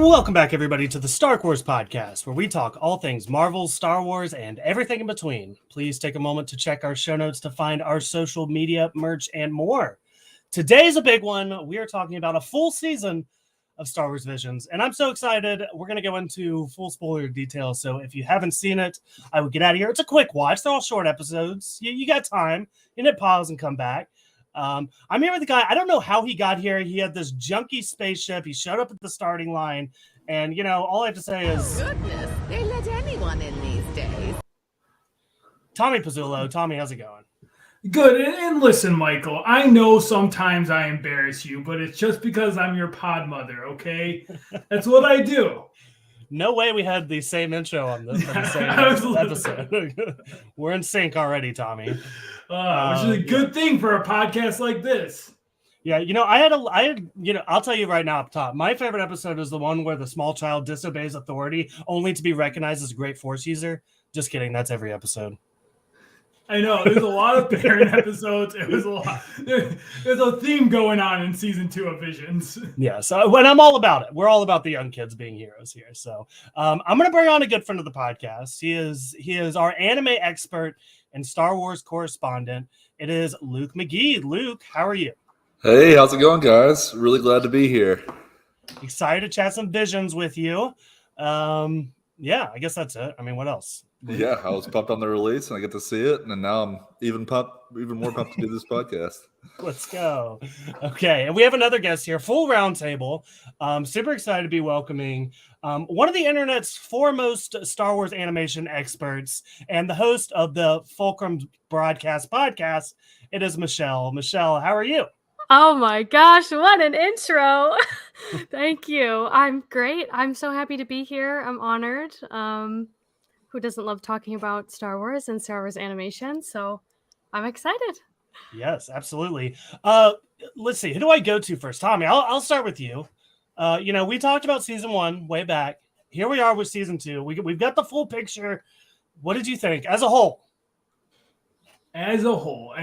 Welcome back, everybody, to the Star Wars podcast, where we talk all things Marvel, Star Wars, and everything in between. Please take a moment to check our show notes to find our social media, merch, and more. Today's a big one. We are talking about a full season of Star Wars Visions, and I'm so excited. We're going to go into full spoiler details, so if you haven't seen it, I would get out of here. It's a quick watch. They're all short episodes. You got time. You need to pause and come back. I'm here with the guy. I don't know how he got here. He had this junky spaceship. He showed up at the starting line. And, you know, all I have to say is... Goodness, they let anyone in these days. Tommy Pizzullo. Tommy, how's it going? Good. And listen, Michael, I know sometimes I embarrass you, but it's just because I'm your pod mother, okay? That's what I do. No way we had the same intro on the same episode. We're in sync already, Tommy. Which is a good thing for a podcast like this. Yeah, you know, I'll tell you right now up top, my favorite episode is the one where the small child disobeys authority only to be recognized as a great Force user. Just kidding. That's every episode. I know. There's a lot of Baron episodes. It was a lot. There's a theme going on in season 2 of Visions. Yeah, so when I'm all about it. We're all about the young kids being heroes here. So I'm going to bring on a good friend of the podcast. He is our anime expert and Star Wars correspondent. It is Luke McGee. Luke, how are you? Hey, how's it going, guys? Really glad to be here. Excited to chat some Visions with you. Yeah, I guess that's it. I mean, what else? Yeah, I was pumped on the release, and I get to see it, and now I'm even more pumped to do this podcast. Let's go. Okay, and we have another guest here, full roundtable. Super excited to be welcoming one of the internet's foremost Star Wars animation experts and the host of the Fulcrum Broadcast podcast. It is Michelle. Michelle, how are you? Oh my gosh, what an intro. Thank you. I'm great. I'm so happy to be here. I'm honored. Who doesn't love talking about Star Wars and Star Wars animation? So I'm excited. Yes, absolutely. Let's see. Who do I go to first? Tommy, I'll start with you. You know, we talked about season 1 way back. Here we are with season 2. We've got the full picture. What did you think as a whole? As a whole,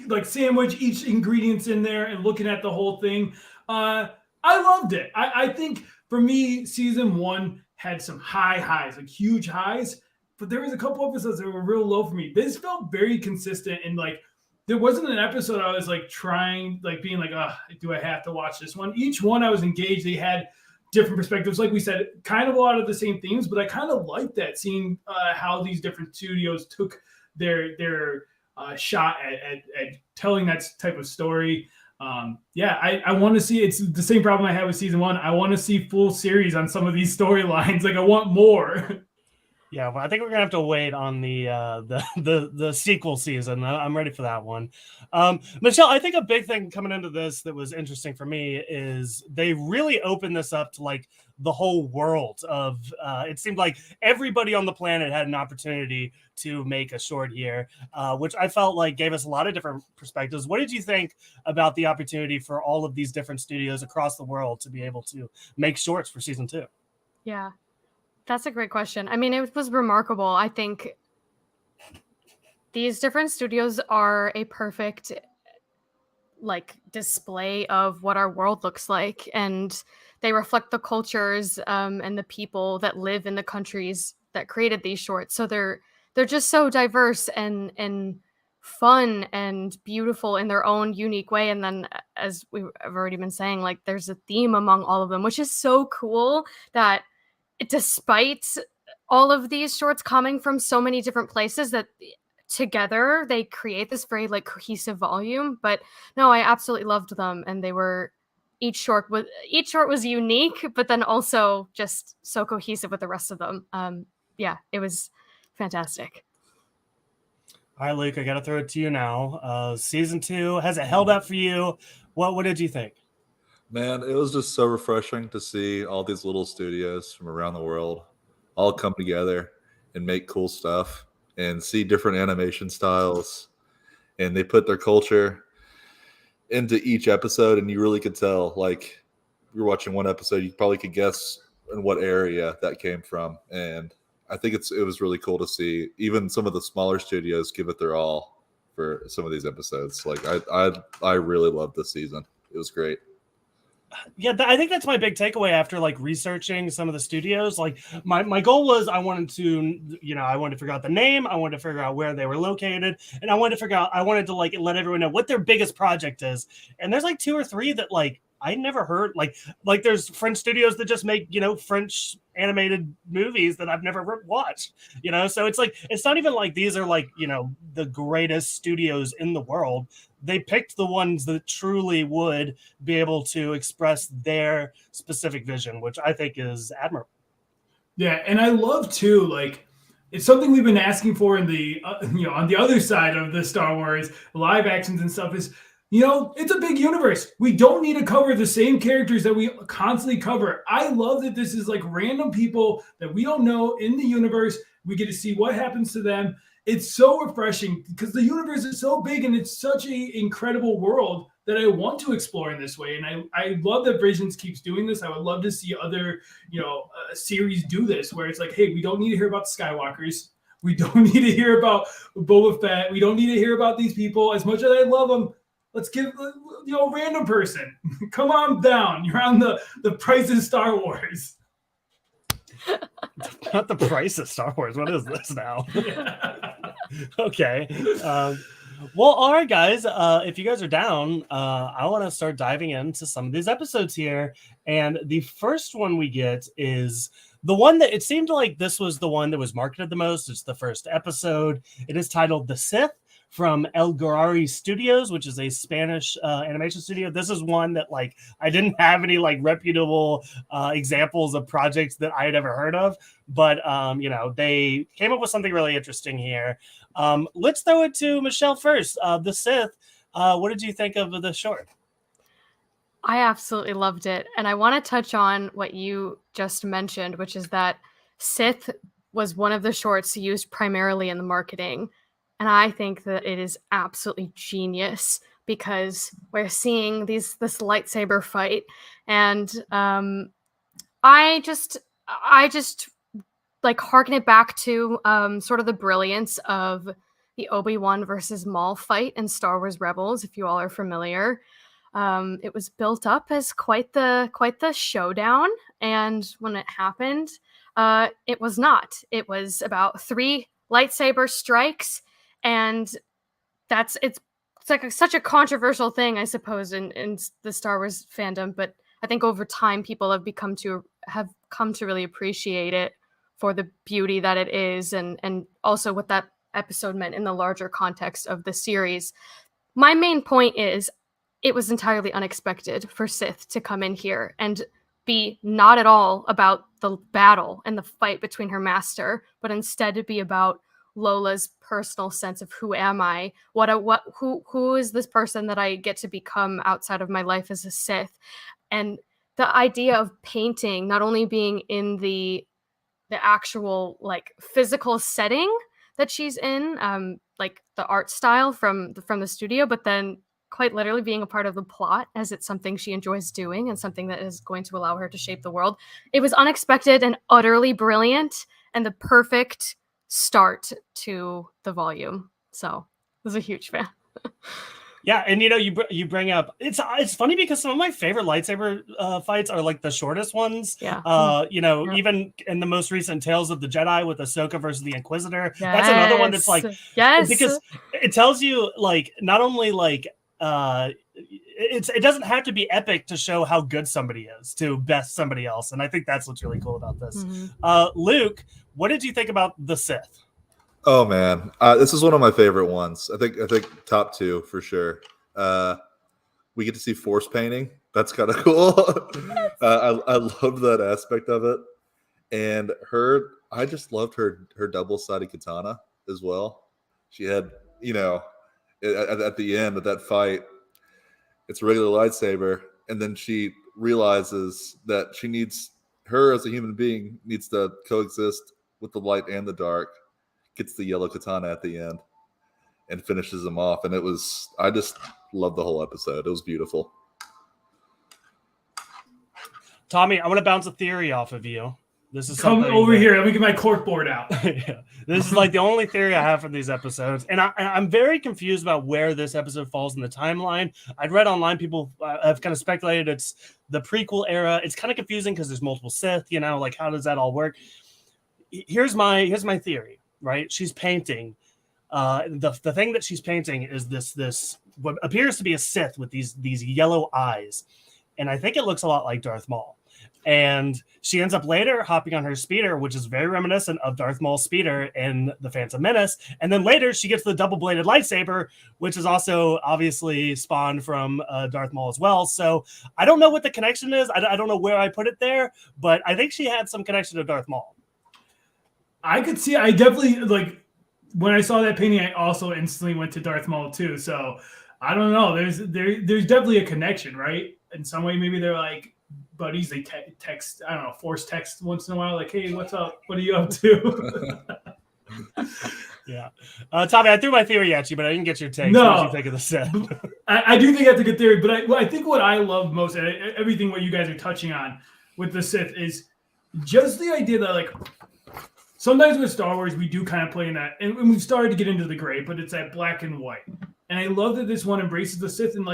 like sandwich, each ingredient's in there and looking at the whole thing. I loved it. I think for me, season 1 had some highs, like huge highs, but there was a couple episodes that were real low for me. This felt very consistent, and like there wasn't an episode I was like trying, like being like, do I have to watch this one? Each one I was engaged. They had different perspectives. Like we said, kind of a lot of the same themes, but I kind of liked that, seeing how these different studios took their shot at telling that type of story. I want to see. It's the same problem I had with season 1. I want to see full series on some of these storylines. Like I want more. Yeah, well, I think we're gonna have to wait on the sequel season. I'm ready for that one. Michelle, I think a big thing coming into this that was interesting for me is they really opened this up to like the whole world of. It seemed like everybody on the planet had an opportunity to make a short here, which I felt like gave us a lot of different perspectives. What did you think about the opportunity for all of these different studios across the world to be able to make shorts for season 2? Yeah. That's a great question. I mean, it was remarkable. I think these different studios are a perfect like display of what our world looks like, and they reflect the cultures and the people that live in the countries that created these shorts. So they're just so diverse and fun and beautiful in their own unique way. And then, as we've already been saying, like there's a theme among all of them, which is so cool that despite all of these shorts coming from so many different places, that together they create this very like cohesive volume. But no, I absolutely loved them, and each short was unique, but then also just so cohesive with the rest of them. Yeah, it was fantastic. All right, Luke, I got to throw it to you now. Season 2, has it held up for you? What did you think? Man, it was just so refreshing to see all these little studios from around the world all come together and make cool stuff and see different animation styles. And they put their culture into each episode, and you really could tell, like, you're watching one episode, you probably could guess in what area that came from. And I think it was really cool to see even some of the smaller studios give it their all for some of these episodes. Like I really loved this season. It was great. Yeah, I think that's my big takeaway after like researching some of the studios. Like my goal was I wanted to figure out the name, I wanted to figure out where they were located, and I wanted to like let everyone know what their biggest project is. And there's like 2 or 3 that like I never heard. Like there's French studios that just make French animated movies that I've never watched. So it's like it's not even like these are like the greatest studios in the world. They picked the ones that truly would be able to express their specific vision, which I think is admirable. Yeah, and I love too, like it's something we've been asking for in the on the other side of the Star Wars live actions and stuff is it's a big universe. We don't need to cover the same characters that we constantly cover. I love that this is like random people that we don't know in the universe. We get to see what happens to them. It's so refreshing because the universe is so big and it's such an incredible world that I want to explore in this way. And I love that Visions keeps doing this. I would love to see other, series do this where it's like, hey, we don't need to hear about the Skywalkers. We don't need to hear about Boba Fett. We don't need to hear about these people. As much as I love them, let's give random person. Come on down. You're on the Price of Star Wars. Not the Price of Star Wars. What is this now? Okay. Well, all right, guys. If you guys are down, I want to start diving into some of these episodes here. And the first one we get is the one that it seemed like this was the one that was marketed the most. It's the first episode. It is titled The Sith from El Guerrari Studios, which is a Spanish animation studio. This is one that like I didn't have any like reputable examples of projects that I had ever heard of, but they came up with something really interesting here. Let's throw it to Michelle first. The Sith. What did you think of the short? I absolutely loved it. And I want to touch on what you just mentioned, which is that Sith was one of the shorts used primarily in the marketing. And I think that it is absolutely genius because we're seeing this lightsaber fight. And I just like harken it back to sort of the brilliance of the Obi-Wan versus Maul fight in Star Wars Rebels, if you all are familiar. It was built up as quite the showdown, and when it happened, it was not. It was about 3 lightsaber strikes, and it's like such a controversial thing, I suppose, in the Star Wars fandom. But I think over time, people have come to really appreciate it for the beauty that it is, and also what that episode meant in the larger context of the series. My main point is it was entirely unexpected for Sith to come in here and be not at all about the battle and the fight between her master, but instead to be about Lola's personal sense of who am I? Who is this person that I get to become outside of my life as a Sith? And the idea of painting not only being in the actual like physical setting that she's in, like the art style from the studio, but then quite literally being a part of the plot as it's something she enjoys doing and something that is going to allow her to shape the world. It was unexpected and utterly brilliant and the perfect start to the volume. So I was a huge fan. Yeah, and you bring up it's funny because some of my favorite lightsaber fights are like the shortest ones. Yeah. Even in the most recent Tales of the Jedi with Ahsoka versus the Inquisitor. Yes. That's another one that's like because it tells you like not only like it doesn't have to be epic to show how good somebody is to best somebody else, and I think that's what's really cool about this. Mm-hmm. Luke, what did you think about the Sith? Oh man, this is one of my favorite ones. I think top 2 for sure. We get to see force painting. That's kind of cool. I love that aspect of it, and I just loved her double-sided katana as well. She had, at the end of that fight, it's a regular lightsaber, and then she realizes that her as a human being needs to coexist with the light and the dark. Gets the yellow katana at the end and finishes him off. And I just love the whole episode. It was beautiful. Tommy, I want to bounce a theory off of you. This is Come something over here. Let me get my cork board out. Yeah. This is like the only theory I have for these episodes, and I'm very confused about where this episode falls in the timeline. I'd read online people have kind of speculated it's the prequel era. It's kind of confusing because there's multiple Sith. Like how does that all work? Here's my theory. Right? She's painting. The thing that she's painting is this what appears to be a Sith with these yellow eyes, and I think it looks a lot like Darth Maul. And she ends up later hopping on her speeder, which is very reminiscent of Darth Maul's speeder in The Phantom Menace. And then later she gets the double-bladed lightsaber, which is also obviously spawned from Darth Maul as well. So I don't know what the connection is. I don't know where I put it there, but I think she had some connection to Darth Maul. I could see. I definitely when I saw that painting. I also instantly went to Darth Maul too. So I don't know. There's definitely a connection, right? In some way, maybe they're like buddies. They text. I don't know. Force text once in a while. Like, hey, what's up? What are you up to? Yeah, Tommy, I threw my theory at you, but I didn't get your take. No. So what did you think of the Sith? I do think that's a good theory, but I think what I love most, and everything what you guys are touching on with the Sith, is just the idea that sometimes with Star Wars we do kind of play in that, and we've started to get into the gray, but it's that black and white. And I love that this one embraces the Sith, and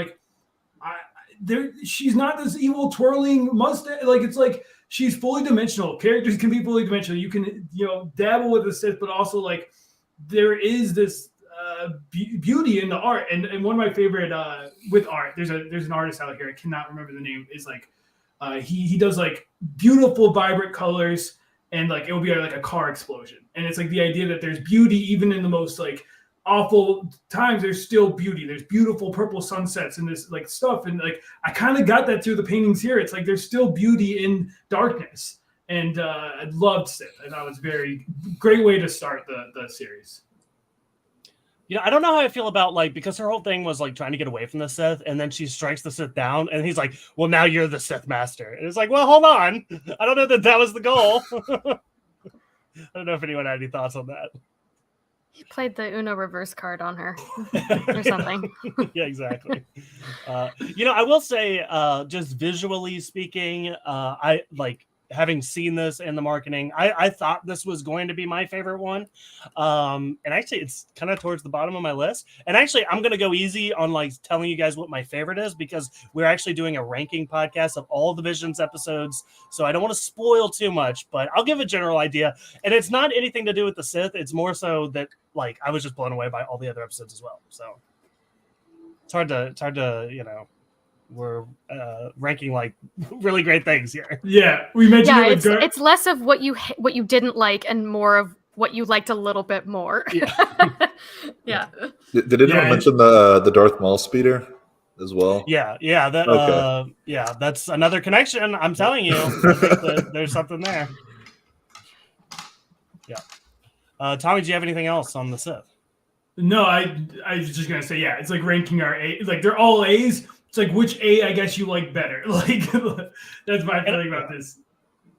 she's not this evil twirling mustache. It's like she's fully dimensional. Characters can be fully dimensional. You can dabble with the Sith, but also there is this beauty in the art. And one of my favorite with art, there's an artist out here, I cannot remember the name, is he does beautiful vibrant colors, and it will be a car explosion. And it's the idea that there's beauty even in the most awful times. There's still beauty. There's beautiful purple sunsets and this stuff. And I kind of got that through the paintings here. It's there's still beauty in darkness. And I loved Sith. I thought it was a very great way to start the series. I don't know how I feel about because her whole thing was trying to get away from the Sith, and then she strikes the Sith down, and he's like, well, now you're the Sith master. And it's well, hold on. I don't know that was the goal. I don't know if anyone had any thoughts on that. He played the Uno reverse card on her or something. Yeah, exactly. I will say, just visually speaking, I having seen this in the marketing, I thought this was going to be my favorite one. And actually it's kind of towards the bottom of my list. And actually I'm going to go easy on telling you guys what my favorite is, because we're actually doing a ranking podcast of all the Visions episodes. So I don't want to spoil too much, but I'll give a general idea. And it's not anything to do with the Sith. It's more so that I was just blown away by all the other episodes as well. So it's hard to, we're ranking really great things here. Yeah, we mentioned it's less of what you didn't like and more of what you liked a little bit more. Yeah. Yeah. Did anyone mention the Darth Maul speeder as well? Yeah. That okay. Yeah, that's another connection. I'm telling you, I think that there's something there. Yeah. Tommy, do you have anything else on the Sith? No, I was just gonna say, yeah, it's ranking our A. They're all A's. It's which A I guess you like better. That's my feeling about this.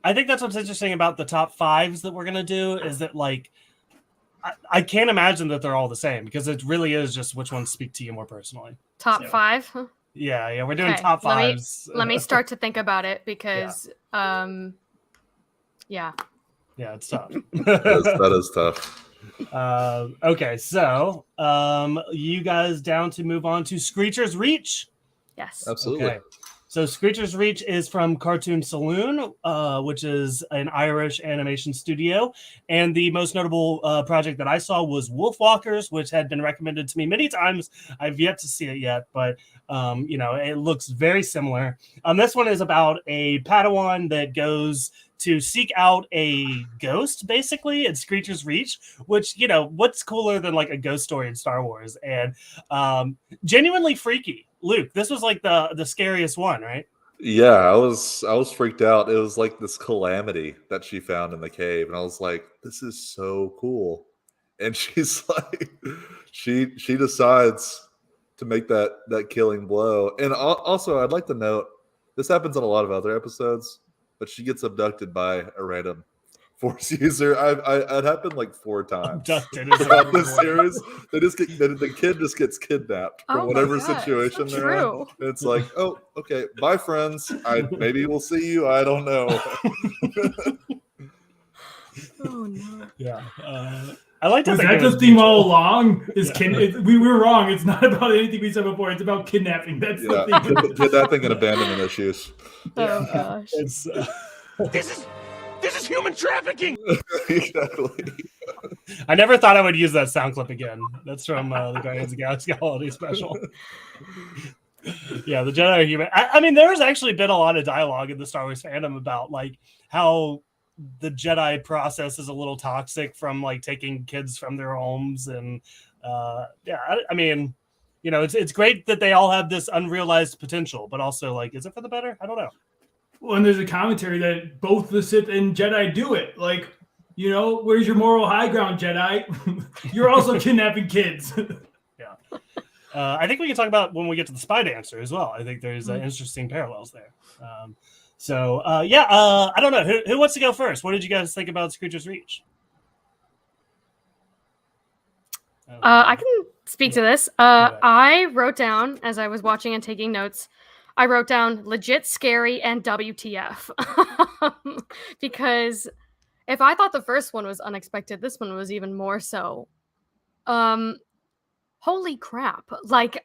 I think that's what's interesting about the top fives that we're gonna do, is that I can't imagine that they're all the same, because it really is just which ones speak to you more personally. Top five? Yeah, we're doing top fives. Let me start to think about it, because yeah, it's tough. That is tough. Okay, so you guys down to move on to Screecher's Reach? Yes. Absolutely. Okay. So Screecher's Reach is from Cartoon Saloon, which is an Irish animation studio. And the most notable project that I saw was Wolfwalkers, which had been recommended to me many times. I've yet to see it yet, but it looks very similar. This one is about a Padawan that goes to seek out a ghost, basically, in Screecher's Reach, which, what's cooler than a ghost story in Star Wars? And genuinely freaky. Luke, this was the scariest one, right? Yeah, I was freaked out. It was this calamity that she found in the cave, and I was like, this is so cool. And she's she decides to make that killing blow. And also, I'd like to note, this happens in a lot of other episodes, but she gets abducted by a random Force user. It happened 4 times throughout this series. The kid just gets kidnapped from whatever situation they're in. It's oh, okay, bye friends. Maybe we'll see you. I don't know. Oh no. Yeah. I like to Was think that it the was theme all mutual. along? Yeah. We were wrong. It's not about anything we said before. It's about kidnapping. That's Yeah, the thing. kidnapping and abandonment issues. Oh gosh. It's This is human trafficking. Exactly. I never thought I would use that sound clip again. That's from the Guardians of the Galaxy Holiday Special. Yeah, the Jedi are human. I mean, there's actually been a lot of dialogue in the Star Wars fandom about like how the Jedi process is a little toxic from like taking kids from their homes, and I mean, you know, it's great that they all have this unrealized potential, but also like, is it for the better? I don't know. Well, and there's a commentary that both the Sith and Jedi do it. Like, you know, where's your moral high ground, Jedi? You're also kidnapping kids. Yeah. I think we can talk about when we get to the spy dancer as well. I think there's interesting parallels there. I don't know. Who wants to go first? What did you guys think about Screecher's Reach? I can speak to this. I wrote down, as I was watching and taking notes, I wrote down legit scary and WTF. Because if I thought the first one was unexpected, this one was even more so. Holy crap. Like,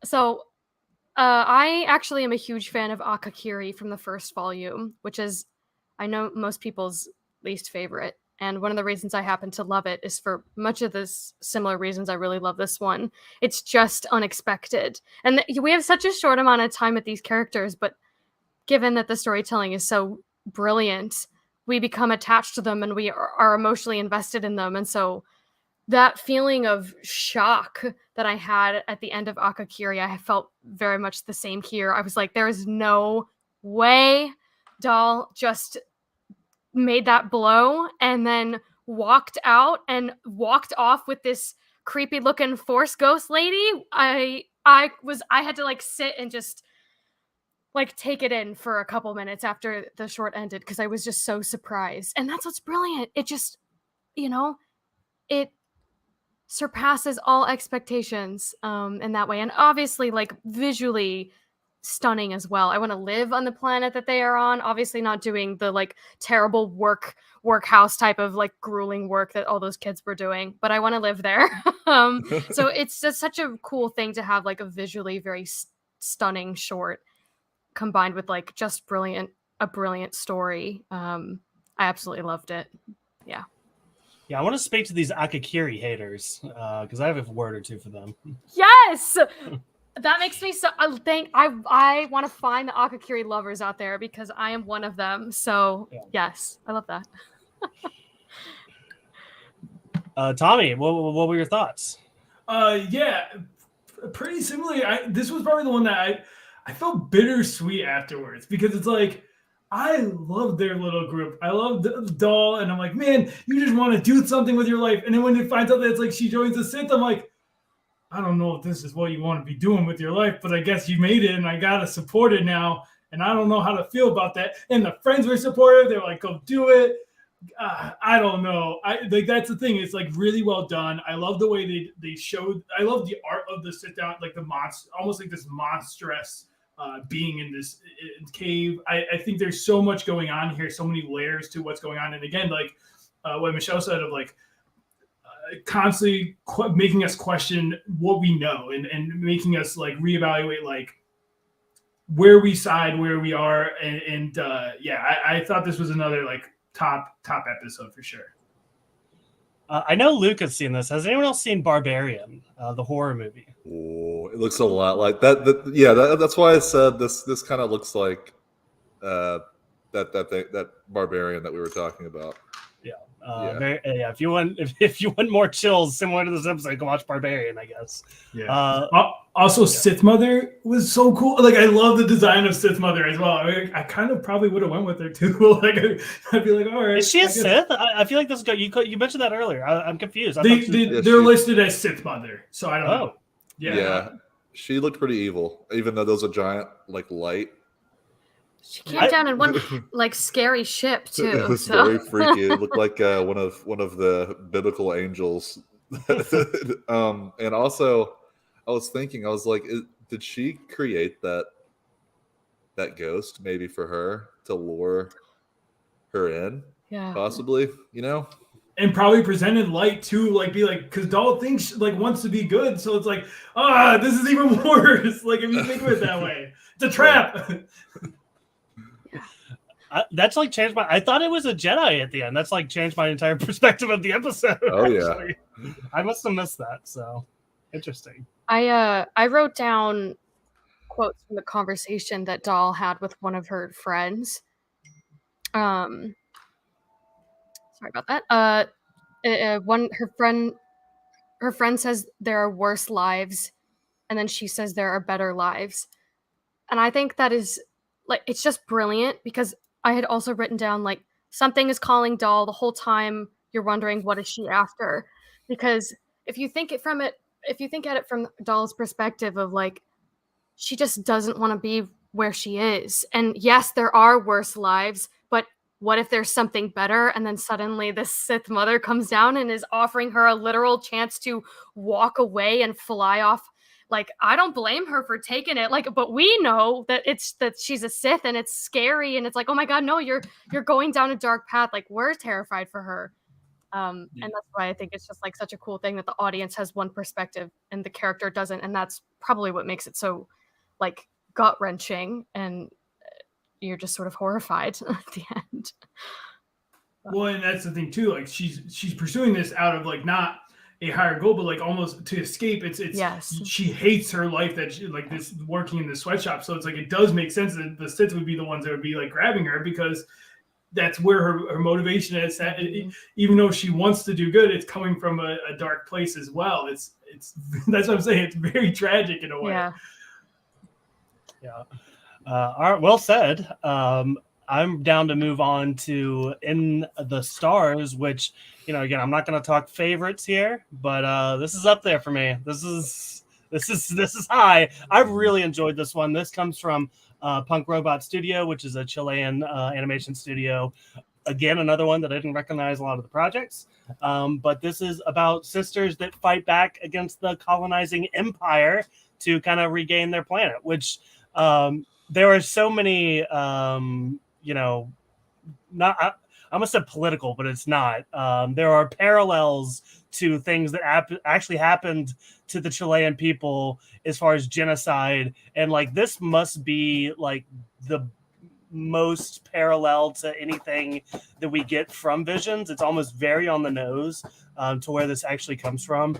so I actually am a huge fan of Akakiri from the first volume, which is, I know, most people's least favorite. And one of the reasons I happen to love it is for much of this similar reasons I really love this one. It's just unexpected. And we have such a short amount of time with these characters, but given that the storytelling is so brilliant, we become attached to them and we are emotionally invested in them. And so that feeling of shock that I had at the end of Akakiri, I felt very much the same here. I was like, there is no way Dahl just made that blow and then walked out and walked off with this creepy looking Force ghost lady. I had to like sit and just like take it in for a couple minutes after the short ended because I was just so surprised. And that's what's brilliant. It just, you know, it surpasses all expectations in that way. And obviously like visually stunning as well. I want to live on the planet that they are on, obviously not doing the like terrible workhouse type of like grueling work that all those kids were doing, but I want to live there. So it's just such a cool thing to have like a visually very stunning short combined with like just a brilliant story. I absolutely loved it. Yeah. Yeah, I want to speak to these Akakiri haters because I have a word or two for them. Yes. That makes me so. I want to find the Akakiri lovers out there because I am one of them. So yes, I love that. Tommy, what were your thoughts? Yeah, pretty similarly. This was probably the one that I felt bittersweet afterwards because it's like I love their little group. I love Dahl, and I'm like, man, you just want to do something with your life. And then when it finds out that it's like she joins the Sith, I'm like, I don't know if this is what you want to be doing with your life, but I guess you made it and I got to support it now. And I don't know how to feel about that. And the friends were supportive. They were like, go do it. I don't know. Like that's the thing. It's like really well done. I love the way they showed. I love the art of the sit down, like the monster, almost like this monstrous being in this cave. I think there's so much going on here, so many layers to what's going on. And again, like what Michelle said of like, constantly making us question what we know and making us like reevaluate like where we side, where we are, and I thought this was another like top episode for sure. I know Luke has seen this. Has anyone else seen Barbarian, the horror movie? Oh, it looks a lot like that. That's why I said this kind of looks like that Barbarian that we were talking about. If you want more chills similar to this episode, go watch Barbarian, I guess. Also, Sith Mother was so cool. Like I love the design of Sith Mother as well. I kind of probably would have went with her too. Like I'd be like, all right. Is she a Sith? I feel like this is you mentioned that earlier. I'm confused. They're listed as Sith Mother, so I don't know. Yeah, she looked pretty evil, even though there was a giant like light. She came down in one like scary ship too. It was very freaky. It looked like one of the biblical angels. And also, I was thinking, I was like, did she create that ghost maybe for her to lure her in? Yeah. possibly. You know, And probably presented light too, like be like, because Doll thinks like wants to be good, so it's like, this is even worse. Like if you think of it that way, it's a trap. That's like changed my. I thought it was a Jedi at the end. That's like changed my entire perspective of the episode. Oh, yeah. actually. I must have missed that. So interesting. I wrote down quotes from the conversation that Doll had with one of her friends. Sorry about that. Her friend says there are worse lives, and then she says there are better lives. And I think that is like, it's just brilliant, because I had also written down like, something is calling Doll the whole time. You're wondering, what is she after? Because if you think at it from Doll's perspective of like, she just doesn't want to be where she is. And yes, there are worse lives, but what if there's something better? And then suddenly this Sith mother comes down and is offering her a literal chance to walk away and fly off. Like, I don't blame her for taking it. Like, but we know that she's a Sith, and it's scary, and it's like, oh my God, no, you're going down a dark path. Like, we're terrified for her. And that's why I think it's just like such a cool thing that the audience has one perspective and the character doesn't. And that's probably what makes it so like gut wrenching, and you're just sort of horrified at the end. Well, and that's the thing too. Like she's pursuing this out of like not a higher goal, but like almost to escape. It's Yes. She hates her life that she, like this working in the sweatshop. So it's like it does make sense that the Sith would be the ones that would be like grabbing her, because that's where her motivation is. That even though she wants to do good, it's coming from a dark place as well. It's that's what I'm saying. It's very tragic in a way. Yeah. Yeah. All right. Well said. I'm down to move on to In the Stars, which, you know, again, I'm not going to talk favorites here, but this is up there for me. This is high. I've really enjoyed this one. This comes from Punk Robot Studio, which is a Chilean animation studio. Again, another one that I didn't recognize a lot of the projects. But this is about sisters that fight back against the colonizing empire to kind of regain their planet, which there are so many, you know, not I almost said political, but it's not. There are parallels to things that actually happened to the Chilean people as far as genocide, and like this must be like the most parallel to anything that we get from Visions. It's almost very on the nose to where this actually comes from.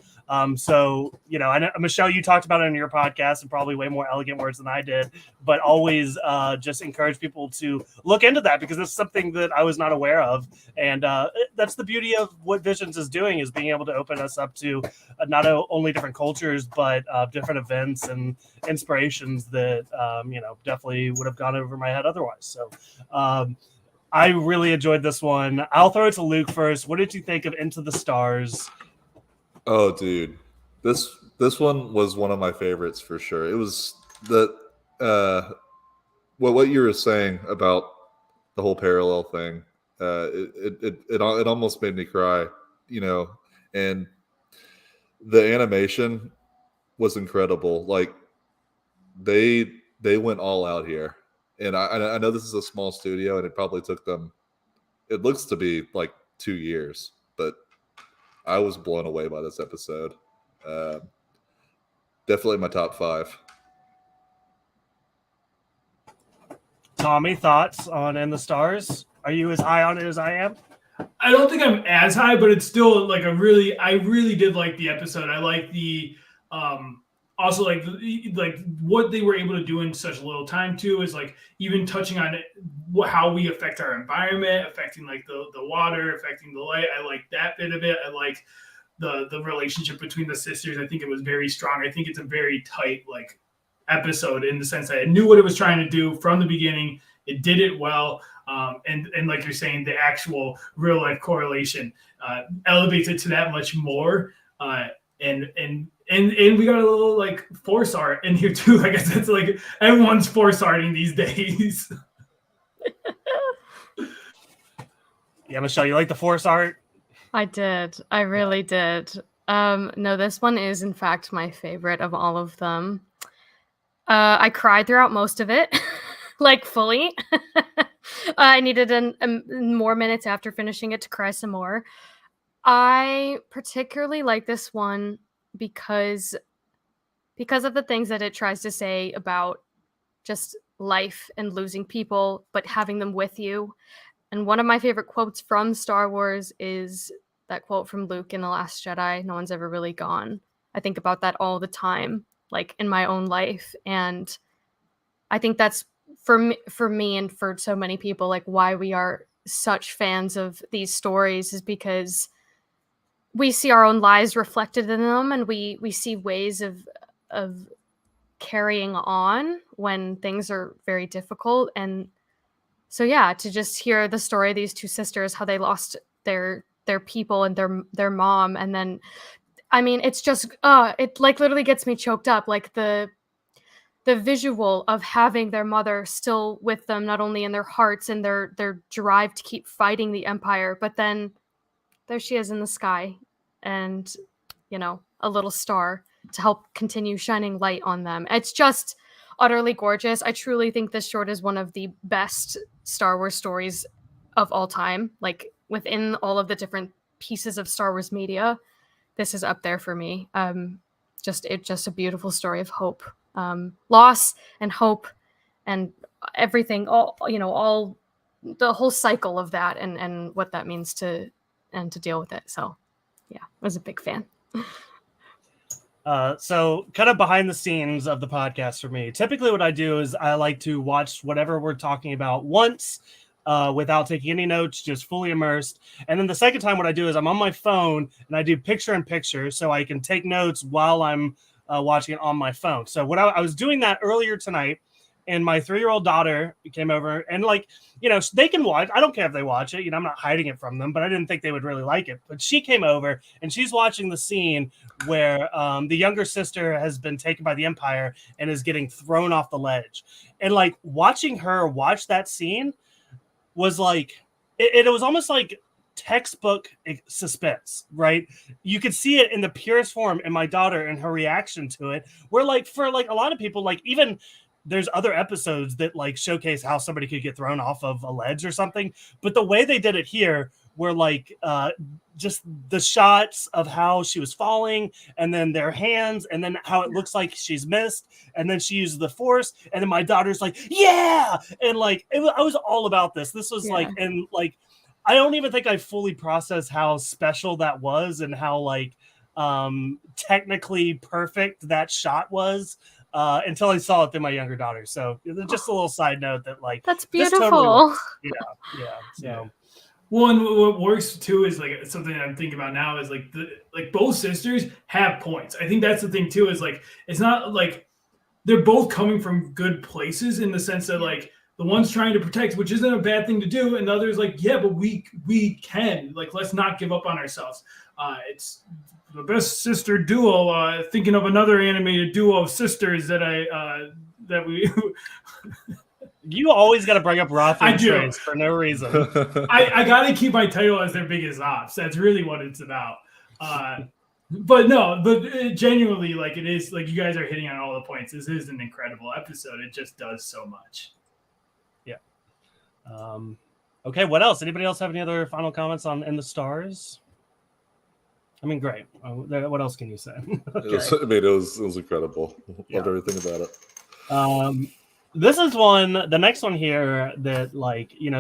So, you know, I know, Michelle, you talked about it in your podcast, and probably way more elegant words than I did, but always just encourage people to look into that, because it's something that I was not aware of. And that's the beauty of what Visions is doing, is being able to open us up to not only different cultures, but different events and inspirations that, you know, definitely would have gone over my head otherwise. So I really enjoyed this one. I'll throw it to Luke first. What did you think of Into the Stars? Oh, dude, this one was one of my favorites for sure. It was what you were saying about the whole parallel thing. It almost made me cry, you know. And the animation was incredible. Like they went all out here. And I know this is a small studio, and it probably took them, it looks to be like 2 years, but I was blown away by this episode. Definitely my top 5. Tommy, thoughts on In the Stars? Are you as high on it as I am? I don't think I'm as high, but it's still like I really did like the episode. I like the also like what they were able to do in such little time too, is like even touching on how we affect our environment, affecting like the water, affecting the light. I like that bit of it. I like the relationship between the sisters. I think it was very strong. I think it's a very tight like episode, in the sense that it knew what it was trying to do from the beginning. It did it well. And like you're saying, the actual real life correlation elevates it to that much more. And we got a little like force art in here too. I guess it's like everyone's force arting these days. Yeah, Michelle, you like the force art? I did. I really did. No, this one is in fact my favorite of all of them. I cried throughout most of it, like fully. I needed more minutes after finishing it to cry some more. I particularly like this one because of the things that it tries to say about just life and losing people, but having them with you. And one of my favorite quotes from Star Wars is that quote from Luke in The Last Jedi, "No one's ever really gone." I think about that all the time, like in my own life. And I think that's for me and for so many people, like why we are such fans of these stories is because we see our own lives reflected in them, and we see ways of carrying on when things are very difficult. And so yeah, to just hear the story of these two sisters, how they lost their people and their mom, and then I mean, it's just it like literally gets me choked up, like the visual of having their mother still with them, not only in their hearts and their drive to keep fighting the Empire, but then there she is in the sky, and a little star to help continue shining light on them. It's just utterly gorgeous. I truly think this short is one of the best Star Wars stories of all time. Like within all of the different pieces of Star Wars media, this is up there for me. Just a beautiful story of hope, loss and hope, and everything. All the whole cycle of that, and what that means to deal with it. So, yeah, I was a big fan. So kind of behind the scenes of the podcast for me, typically what I do is I like to watch whatever we're talking about once, without taking any notes, just fully immersed. And then the second time what I do is I'm on my phone and I do picture in picture so I can take notes while I'm watching it on my phone. So what I was doing that earlier tonight, and my 3-year-old daughter came over, and they can watch. I don't care if they watch it. I'm not hiding it from them, but I didn't think they would really like it. But she came over and she's watching the scene where the younger sister has been taken by the Empire and is getting thrown off the ledge. And watching her watch that scene was it was almost like textbook suspense, right? You could see it in the purest form in my daughter and her reaction to it, where for a lot of people, even there's other episodes that showcase how somebody could get thrown off of a ledge or something, but the way they did it here were just the shots of how she was falling, and then their hands, and then how it looks like she's missed, and then she uses the force, and then my daughter's like, yeah, and I was all about this. This was I don't even think I fully processed how special that was and how technically perfect that shot was. Until I saw it through my younger daughter. So just a little side note that that's beautiful. Totally yeah. So. Yeah. Well, and what works too is something I'm thinking about now is both sisters have points. I think that's the thing too, is it's not they're both coming from good places in the sense that the one's trying to protect, which isn't a bad thing to do, and the other's yeah, but we can let's not give up on ourselves. It's the best sister duo. Thinking of another animated duo of sisters that we. You always got to bring up Roth and I do. Trace for no reason. I got to keep my title as their biggest ops. That's really what it's about. But genuinely, it is you guys are hitting on all the points. This is an incredible episode. It just does so much. Yeah. Okay. What else? Anybody else have any other final comments on In the Stars? I mean, great. What else can you say? Okay. It was incredible. Loved everything about it. This is the next one here that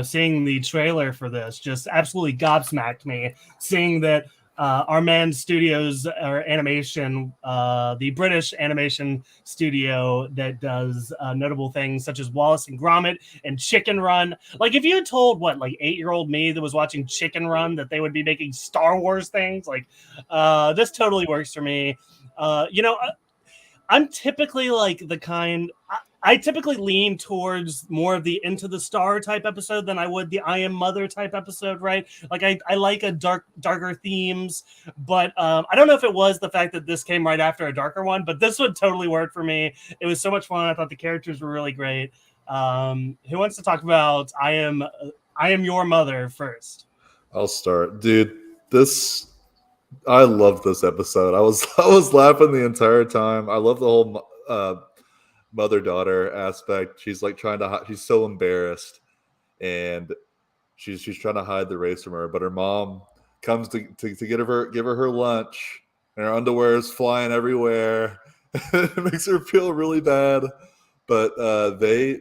seeing the trailer for this just absolutely gobsmacked me. Seeing that Armand Studios or animation, the British animation studio that does notable things such as Wallace and Gromit and Chicken Run. If you had told 8-year-old me that was watching Chicken Run that they would be making Star Wars things, this totally works for me. I'm typically the kind. I typically lean towards more of the Into the Star type episode than I would the I Am Mother type episode, right? I like a darker themes, but I don't know if it was the fact that this came right after a darker one, but this one totally worked for me. It was so much fun. I thought the characters were really great. Who wants to talk about I Am Your Mother first? I'll start, dude. I love this episode. I was laughing the entire time. I love the whole mother-daughter aspect. She's trying to she's so embarrassed, and she's trying to hide the race from her, but her mom comes to give her lunch, and her underwear is flying everywhere. It makes her feel really bad, but they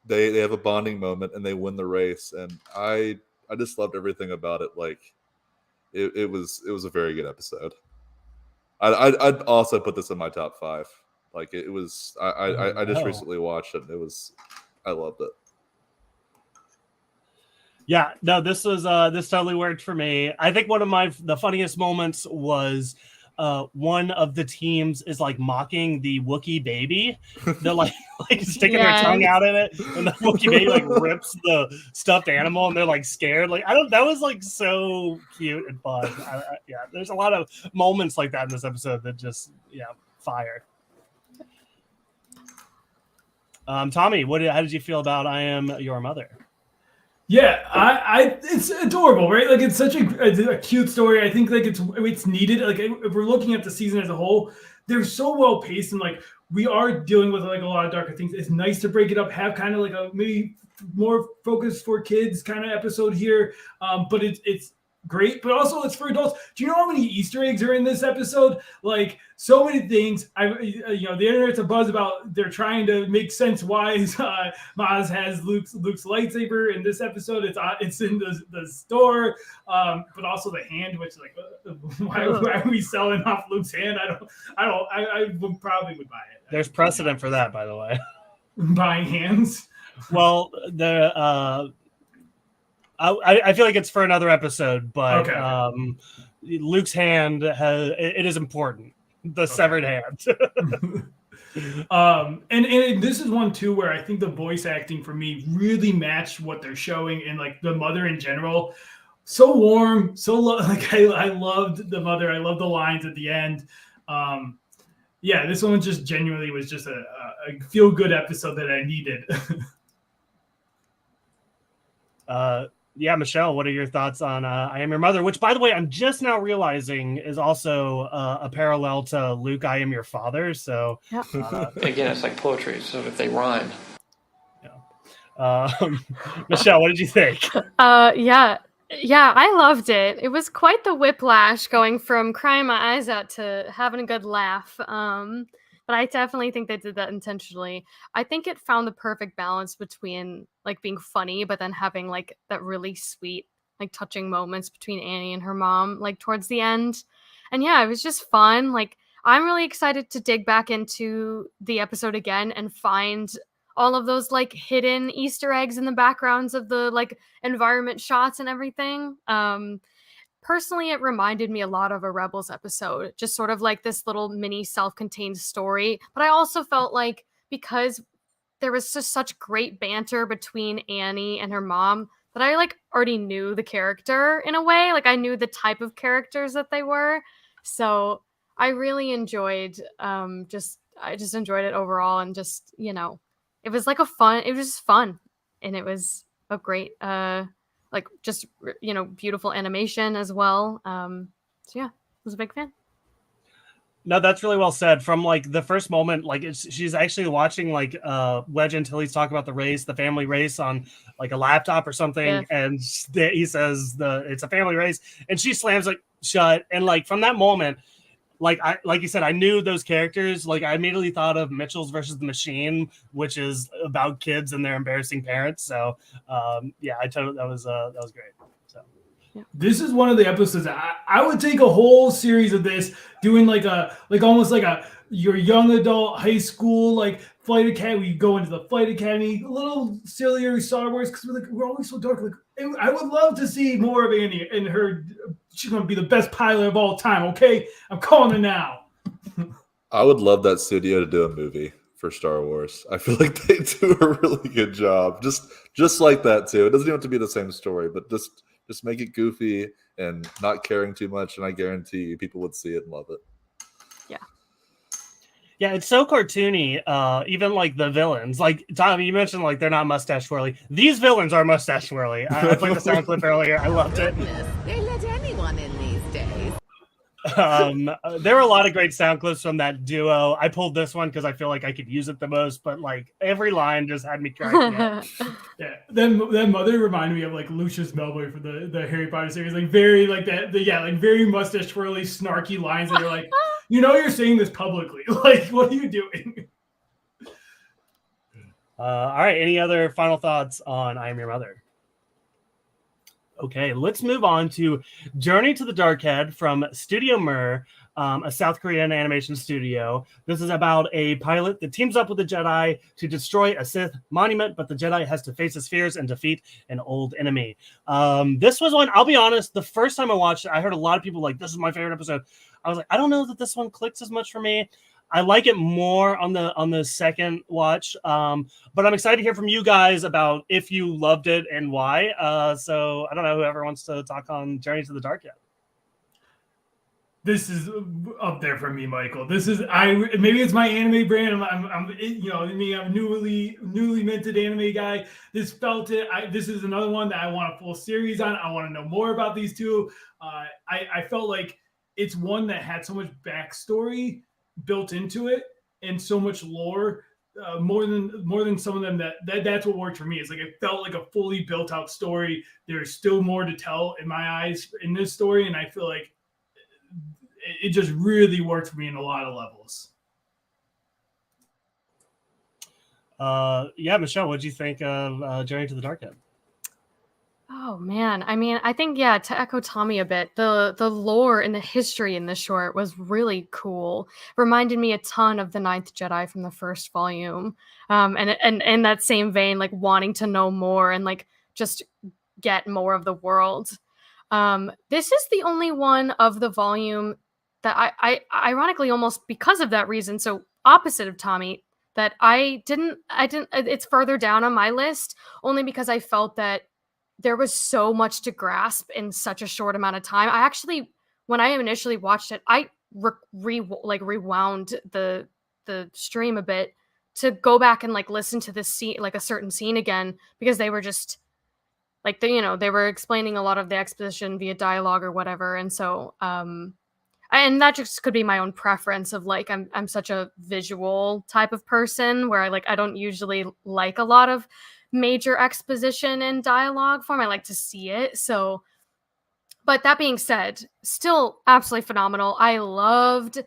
have a bonding moment and they win the race, and I just loved everything about it. Like it was a very good episode. I'd also put this in my top 5. Like it was. I just recently watched it. And I loved it. Yeah, no, this totally worked for me. I think one of the funniest moments was one of the teams is like mocking the Wookiee baby. They're like sticking their tongue out in it, and the Wookiee baby like rips the stuffed animal, and they're like scared. Like that was like so cute and fun. Yeah, there's a lot of moments like that in this episode that just fire. Tommy, how did you feel about I Am Your Mother? Yeah, it's adorable, right? Like it's such a cute story. I think like it's needed. Like if we're looking at the season as a whole, they're so well paced, and like we are dealing with like a lot of darker things. It's nice to break it up, have kind of like a maybe more focused for kids kind of episode here. But it's great, but also it's for adults. Do you know how many Easter eggs are in this episode? Like so many things. The internet's a buzz about. They're trying to make sense why Maz has Luke's lightsaber in this episode. It's in the store, but also the hand, which like why are we selling off Luke's hand? I would probably buy it. There's precedent for that, by the way. Buying hands. Well, I feel like it's for another episode, but okay. Luke's hand it is important. The severed hand. And this is one too where I think the voice acting for me really matched what they're showing, and like the mother in general, so warm, so like I loved the mother. I love the lines at the end. This one just genuinely was just a feel good episode that I needed. Yeah, Michelle, what are your thoughts on I Am Your Mother? Which, by the way, I'm just now realizing is also a parallel to Luke, I Am Your Father. So again, it's like poetry. So if they rhyme. Yeah. Michelle, what did you think? Yeah, I loved it. It was quite the whiplash going from crying my eyes out to having a good laugh. But I definitely think they did that intentionally. I think it found the perfect balance between like being funny, but then having like that really sweet, like touching moments between Annie and her mom, like towards the end. And yeah, it was just fun. Like I'm really excited to dig back into the episode again and find all of those like hidden Easter eggs in the backgrounds of the like environment shots and everything. Personally, it reminded me a lot of a Rebels episode, just sort of like this little mini self-contained story. But I also felt like because there was just such great banter between Annie and her mom that I like already knew the character in a way. Like I knew the type of characters that they were. So I really enjoyed I just enjoyed it overall, and just, it was like it was just fun, and it was a great like just beautiful animation as well. So yeah, I was a big fan. No, that's really well said. From like the first moment, like she's actually watching like Wedge Antilles talk about the family race on like a laptop or something, and he says it's a family race, and she slams it shut. And like from that moment, like you said, I knew those characters. Like I immediately thought of Mitchell's versus the Machine, which is about kids and their embarrassing parents. So I totally that was great. So this is one of the episodes I would take a whole series of this, doing almost like your young adult high school like flight academy. You go into the flight academy, a little sillier Star Wars because we're always so dark. Like I would love to see more of Annie and her. She's going to be the best pilot of all time. Okay, I'm calling it now. I would love that studio to do a movie for Star Wars. I feel like they do a really good job. Just like that too. It doesn't even have to be the same story, but just make it goofy and not caring too much, and I guarantee you people would see it and love it. Yeah, it's so cartoony. Even like the villains, like Tom, you mentioned, like they're not mustache twirly. These villains are mustache twirly. I played the sound clip earlier. I loved it. They let anyone in these days. There were a lot of great sound clips from that duo. I pulled this one because I feel like I could use it the most, but like every line just had me cracking up. Yeah, then mother reminded me of like Lucius Malfoy for the Harry Potter series, like very like that, like very mustache twirly, snarky lines that are like, you're saying this publicly, like what are you doing? All right, any other final thoughts on I Am Your Mother? Okay, let's move on to Journey to the Dark Head from Studio Mir, a South Korean animation studio. This is about a pilot that teams up with the Jedi to destroy a Sith monument, but the Jedi has to face his fears and defeat an old enemy. This was one, I'll be honest, the first time I watched it, I heard a lot of people like, this is my favorite episode. I was like, I don't know that this one clicks as much for me. I like it more on the second watch, but I'm excited to hear from you guys about if you loved it and why. So I don't know, whoever wants to talk on Journey to the Dark Head. This is up there for me, Michael. This is maybe it's my anime brand. I'm I'm a newly minted anime guy. This felt it. This is another one that I want a full series on. I want to know more about these two. I felt like it's one that had so much backstory built into it and so much lore, more than some of them that's what worked for me. It's like it felt like a fully built out story. There's still more to tell in my eyes in this story, and I feel like it just really worked for me in a lot of levels. Yeah, Michelle, what do you think of Journey to the Dark Head? Oh man, I mean, I think to echo Tommy a bit, the lore and the history in this short was really cool. Reminded me a ton of the Ninth Jedi from the first volume, and in that same vein, like wanting to know more and like just get more of the world. This is the only one of the volume that I ironically almost because of that reason, so opposite of Tommy, that I didn't. It's further down on my list only because I felt that there was so much to grasp in such a short amount of time. I actually, when I initially watched it, I rewound the stream a bit to go back and like listen to this scene, like a certain scene again, because they were just like they were explaining a lot of the exposition via dialogue or whatever, and so and that just could be my own preference of like I'm such a visual type of person where I don't usually like a lot of major exposition and dialogue form. I like to see it. So, but that being said, still absolutely phenomenal. I loved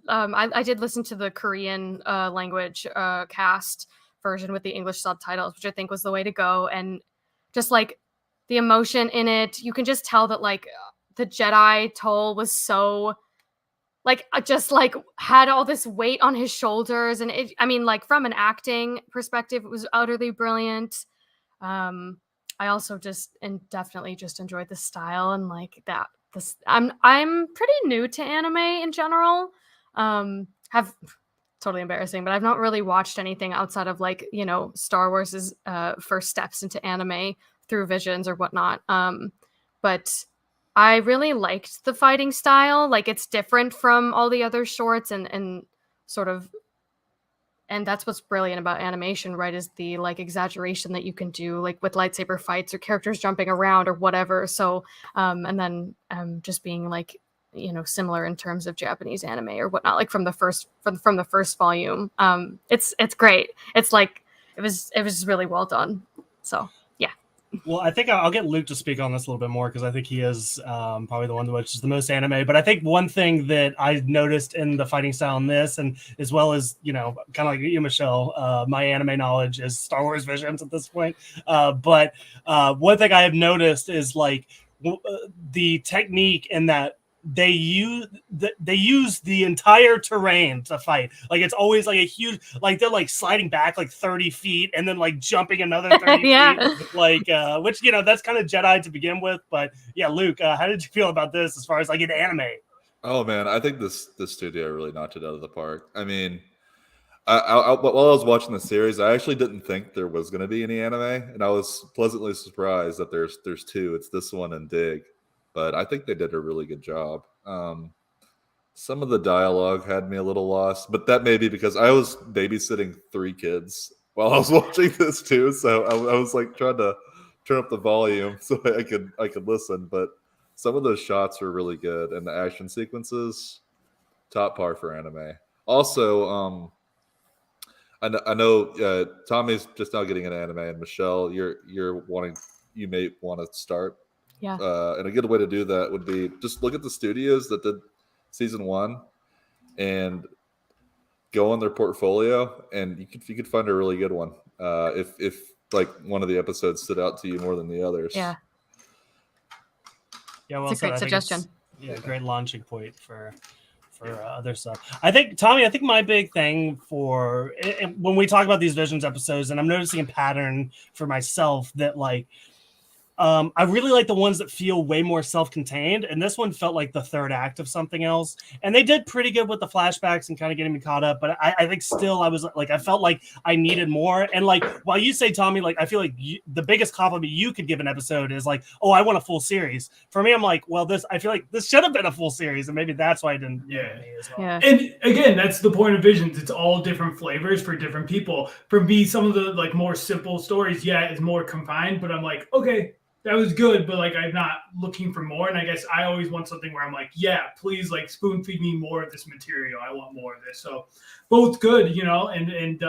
I did listen to the Korean language cast version with the English subtitles, which I think was the way to go. And just like the emotion in it, you can just tell that like the Jedi Toll was so like just like had all this weight on his shoulders, and I mean, like from an acting perspective, it was utterly brilliant. I also definitely just enjoyed the style and like that. I'm pretty new to anime in general. Have totally embarrassing, but I've not really watched anything outside of like Star Wars's first steps into anime through Visions or whatnot. But I really liked the fighting style. Like it's different from all the other shorts and sort of, and that's what's brilliant about animation, right? Is the like exaggeration that you can do like with lightsaber fights or characters jumping around or whatever. So, and then just being like, similar in terms of Japanese anime or whatnot, like from the first volume. It's great. It's like, it was really well done. So. Well, I think I'll get Luke to speak on this a little bit more because I think he is probably the one that watches the most anime. But I think one thing that I noticed in the fighting style in this, and as well as, kind of like you, Michelle, my anime knowledge is Star Wars Visions at this point. But one thing I have noticed is like the technique in that they use the entire terrain to fight. Like it's always like a huge, like they're like sliding back like 30 feet and then like jumping another 30 feet. Like which that's kind of Jedi to begin with. But yeah, Luke, how did you feel about this as far as like an anime? Oh man, I think this studio really knocked it out of the park. I mean, while I was watching the series, I actually didn't think there was going to be any anime, and I was pleasantly surprised that there's two. It's this one and Dig. But I think they did a really good job. Some of the dialogue had me a little lost, but that may be because I was babysitting 3 kids while I was watching this too. So I was like trying to turn up the volume so I could listen. But some of those shots were really good, and the action sequences, top par for anime. Also, I know Tommy's just now getting an anime, and Michelle, you may want to start. Yeah. And a good way to do that would be just look at the studios that did season 1 and go on their portfolio, and you could find a really good one. If like one of the episodes stood out to you more than the others. Yeah. Yeah, well, It's a great suggestion. Great launching point for other stuff. I think, Tommy, my big thing for when we talk about these Visions episodes, and I'm noticing a pattern for myself that like I really like the ones that feel way more self-contained, and this one felt like the third act of something else. And they did pretty good with the flashbacks and kind of getting me caught up. But I think still I was like, I felt like I needed more. And like while you say, Tommy, like I feel like the biggest compliment you could give an episode is like, oh, I want a full series. For me, I'm like, well, I feel like this should have been a full series, and maybe that's why I didn't. Yeah. As well. Yeah. And again, that's the point of Visions. It's all different flavors for different people. For me, some of the like more simple stories, it's more confined. But I'm like, okay, that was good, but like I'm not looking for more. And I guess I always want something where I'm like, yeah, please like spoon feed me more of this material. I want more of this. So both good, and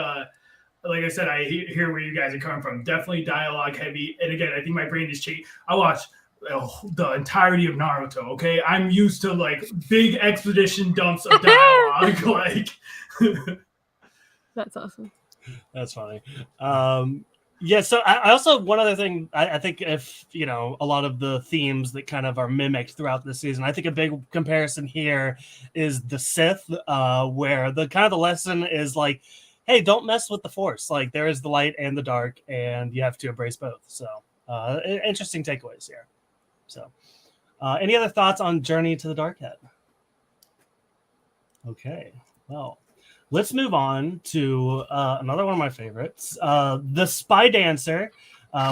like I said, I hear where you guys are coming from. Definitely dialogue heavy. And again, I think my brain is changed. I watched the entirety of Naruto. Okay. I'm used to like big expedition dumps of dialogue. Like That's awesome. That's funny. Yeah, so I also, one other thing, I think if, a lot of the themes that kind of are mimicked throughout the season, I think a big comparison here is the Sith, where the kind of the lesson is like, hey, don't mess with the Force. Like, there is the light and the dark, and you have to embrace both. So, interesting takeaways here. So, any other thoughts on Journey to the Dark Head? Okay, well. Let's move on to another one of my favorites, The Spy Dancer,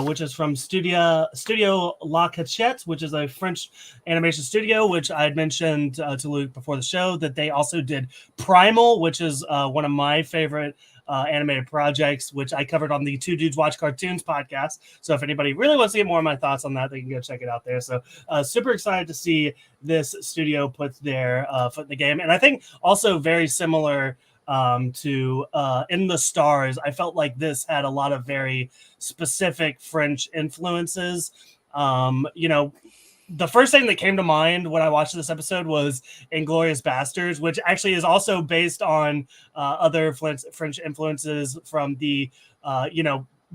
which is from Studio La Cachette, which is a French animation studio, which I had mentioned to Luke before the show, that they also did Primal, which is one of my favorite animated projects, which I covered on the Two Dudes Watch Cartoons podcast. So if anybody really wants to get more of my thoughts on that, they can go check it out there. So super excited to see this studio put their foot in the game. And I think also very similar to In the Stars, I felt like this had a lot of very specific French influences. The first thing that came to mind when I watched this episode was Inglourious Basterds, which actually is also based on other French influences from the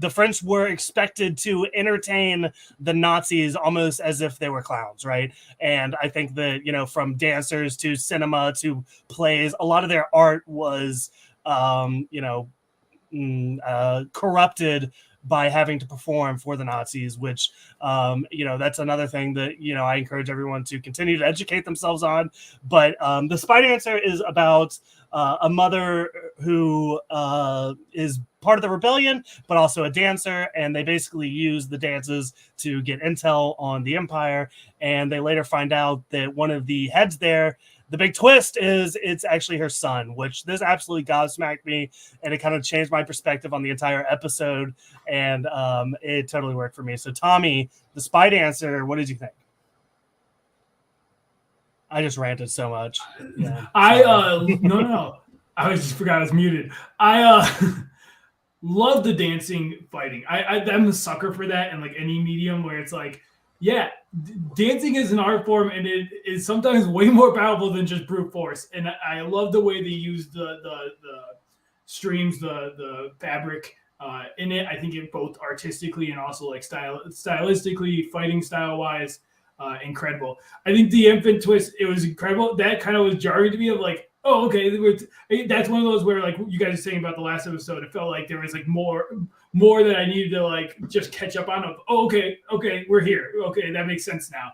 French were expected to entertain the Nazis almost as if they were clowns, right? And I think that, from dancers to cinema to plays, a lot of their art was, corrupted by having to perform for the Nazis, which, that's another thing that, I encourage everyone to continue to educate themselves on. But The Spy Dancer is about a mother who is part of the rebellion, but also a dancer, and they basically use the dances to get intel on the Empire. And they later find out that one of the heads there, the big twist is it's actually her son, which this absolutely gobsmacked me, and it kind of changed my perspective on the entire episode, and it totally worked for me. So Tommy, The Spy Dancer, what did you think? I just ranted so much. Yeah. No. I just forgot I was muted. I love the dancing fighting. I'm a sucker for that in like any medium where it's like, yeah, dancing is an art form, and it is sometimes way more powerful than just brute force. And I love the way they use the streams, the fabric in it. I think it both artistically and also like stylistically, fighting style wise, incredible. I think the infant twist, it was incredible. That kind of was jarring to me of like, oh, okay, that's one of those where like you guys are saying about the last episode, it felt like there was like more that I needed to like just catch up on. Of okay, we're here. Okay, that makes sense now.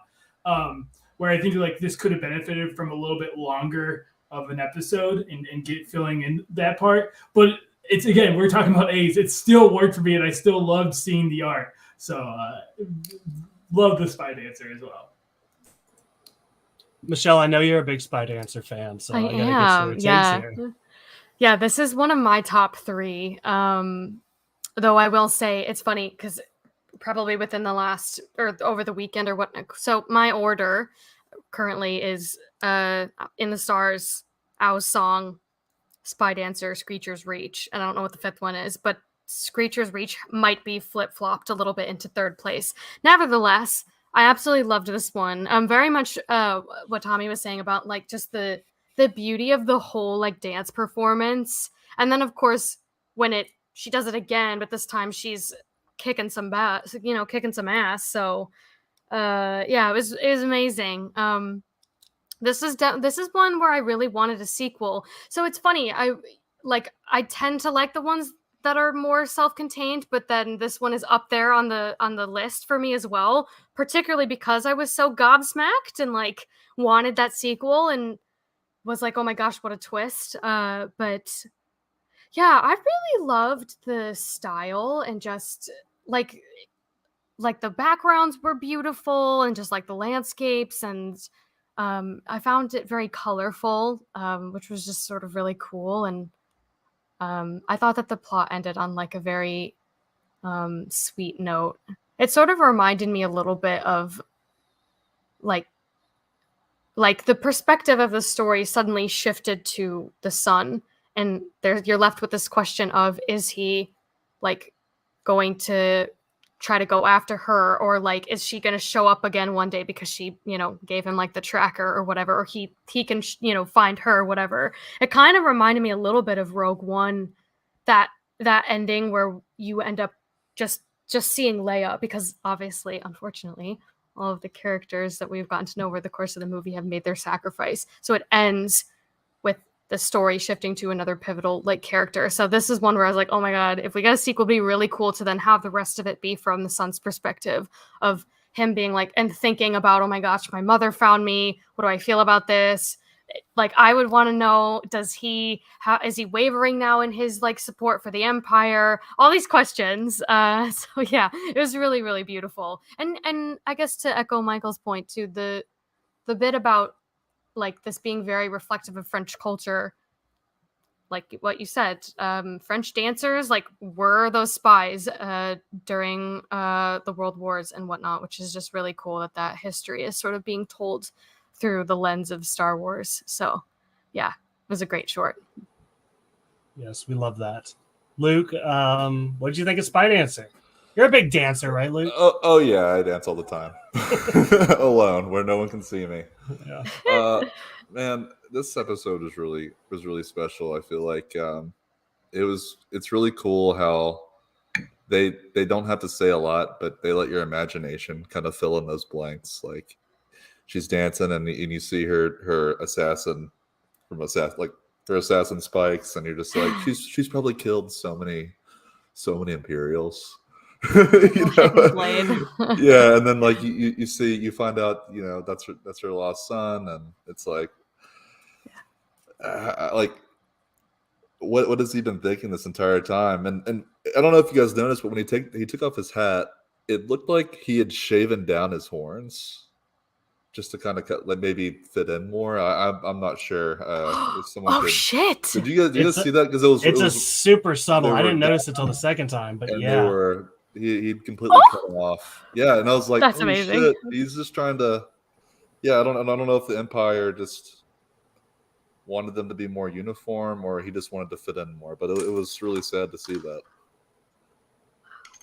Where I think like this could have benefited from a little bit longer of an episode and get filling in that part. But it's, again, we're talking about A's. It still worked for me, and I still loved seeing the art. So love the Spy Dancer as well. Michelle, I know you're a big Spy Dancer fan, so I gotta get your takes here. Yeah, this is one of my top 3. Though I will say it's funny because probably within the last or over the weekend or what. So my order currently is In the Stars, Owl's Song, Spy Dancer, Screecher's Reach. And I don't know what the fifth one is, but Screecher's Reach might be flip-flopped a little bit into third place. Nevertheless, I absolutely loved this one. Very much what Tommy was saying about like just the beauty of the whole like dance performance. And then of course when she does it again, but this time she's kicking some ass. So yeah, it was amazing. This is one where I really wanted a sequel. So it's funny. I tend to like the ones that are more self-contained, but then this one is up there on the list for me as well, particularly because I was so gobsmacked and like wanted that sequel and was like, oh my gosh, what a twist. But yeah, I really loved the style and just like the backgrounds were beautiful and just like the landscapes, and I found it very colorful, which was just sort of really cool. And I thought that the plot ended on like a very sweet note. It sort of reminded me a little bit of like the perspective of the story suddenly shifted to the son, and you're left with this question of, is he like going to try to go after her, or like is she going to show up again one day because she gave him like the tracker or whatever, or he can find her or whatever. It kind of reminded me a little bit of Rogue One, that ending where you end up just seeing Leia, because obviously, unfortunately, all of the characters that we've gotten to know over the course of the movie have made their sacrifice. So it ends with the story shifting to another pivotal like character. So this is one where I was like, oh my God, if we get a sequel, it'd be really cool to then have the rest of it be from the son's perspective of him being like, and thinking about, oh my gosh, my mother found me. What do I feel about this? Like, I would want to know, is he wavering now in his like support for the Empire? All these questions. So yeah, it was really, really beautiful. And I guess to echo Michael's point too, the bit about like this being very reflective of French culture, like what you said, French dancers like were those spies during the World Wars and whatnot, which is just really cool that history is sort of being told through the lens of Star Wars. So yeah, it was a great short. Yes, we love that. Luke, what did you think of Spy Dancer? You're a big dancer, right, Luke? Oh yeah, I dance all the time, alone, where no one can see me. Yeah. Man, this episode was really special. I feel like it's really cool how they don't have to say a lot, but they let your imagination kind of fill in those blanks. Like she's dancing, and you see her assassin from her assassin spikes, and you're just like, she's probably killed so many Imperials. Yeah, and then like you find out that's her lost son, and it's like like what has he been thinking this entire time? And I don't know if you guys noticed, but when he took off his hat, it looked like he had shaven down his horns just to kind of like maybe fit in more. I'm not sure if someone shit, did you guys see that? Because it was super subtle. I didn't notice it till the second time, but yeah, he'd completely cut them off. Yeah, and I was like, that's oh, amazing. Shit. He's just trying to. Yeah, I don't know if the Empire just wanted them to be more uniform, or he just wanted to fit in more. But it was really sad to see that.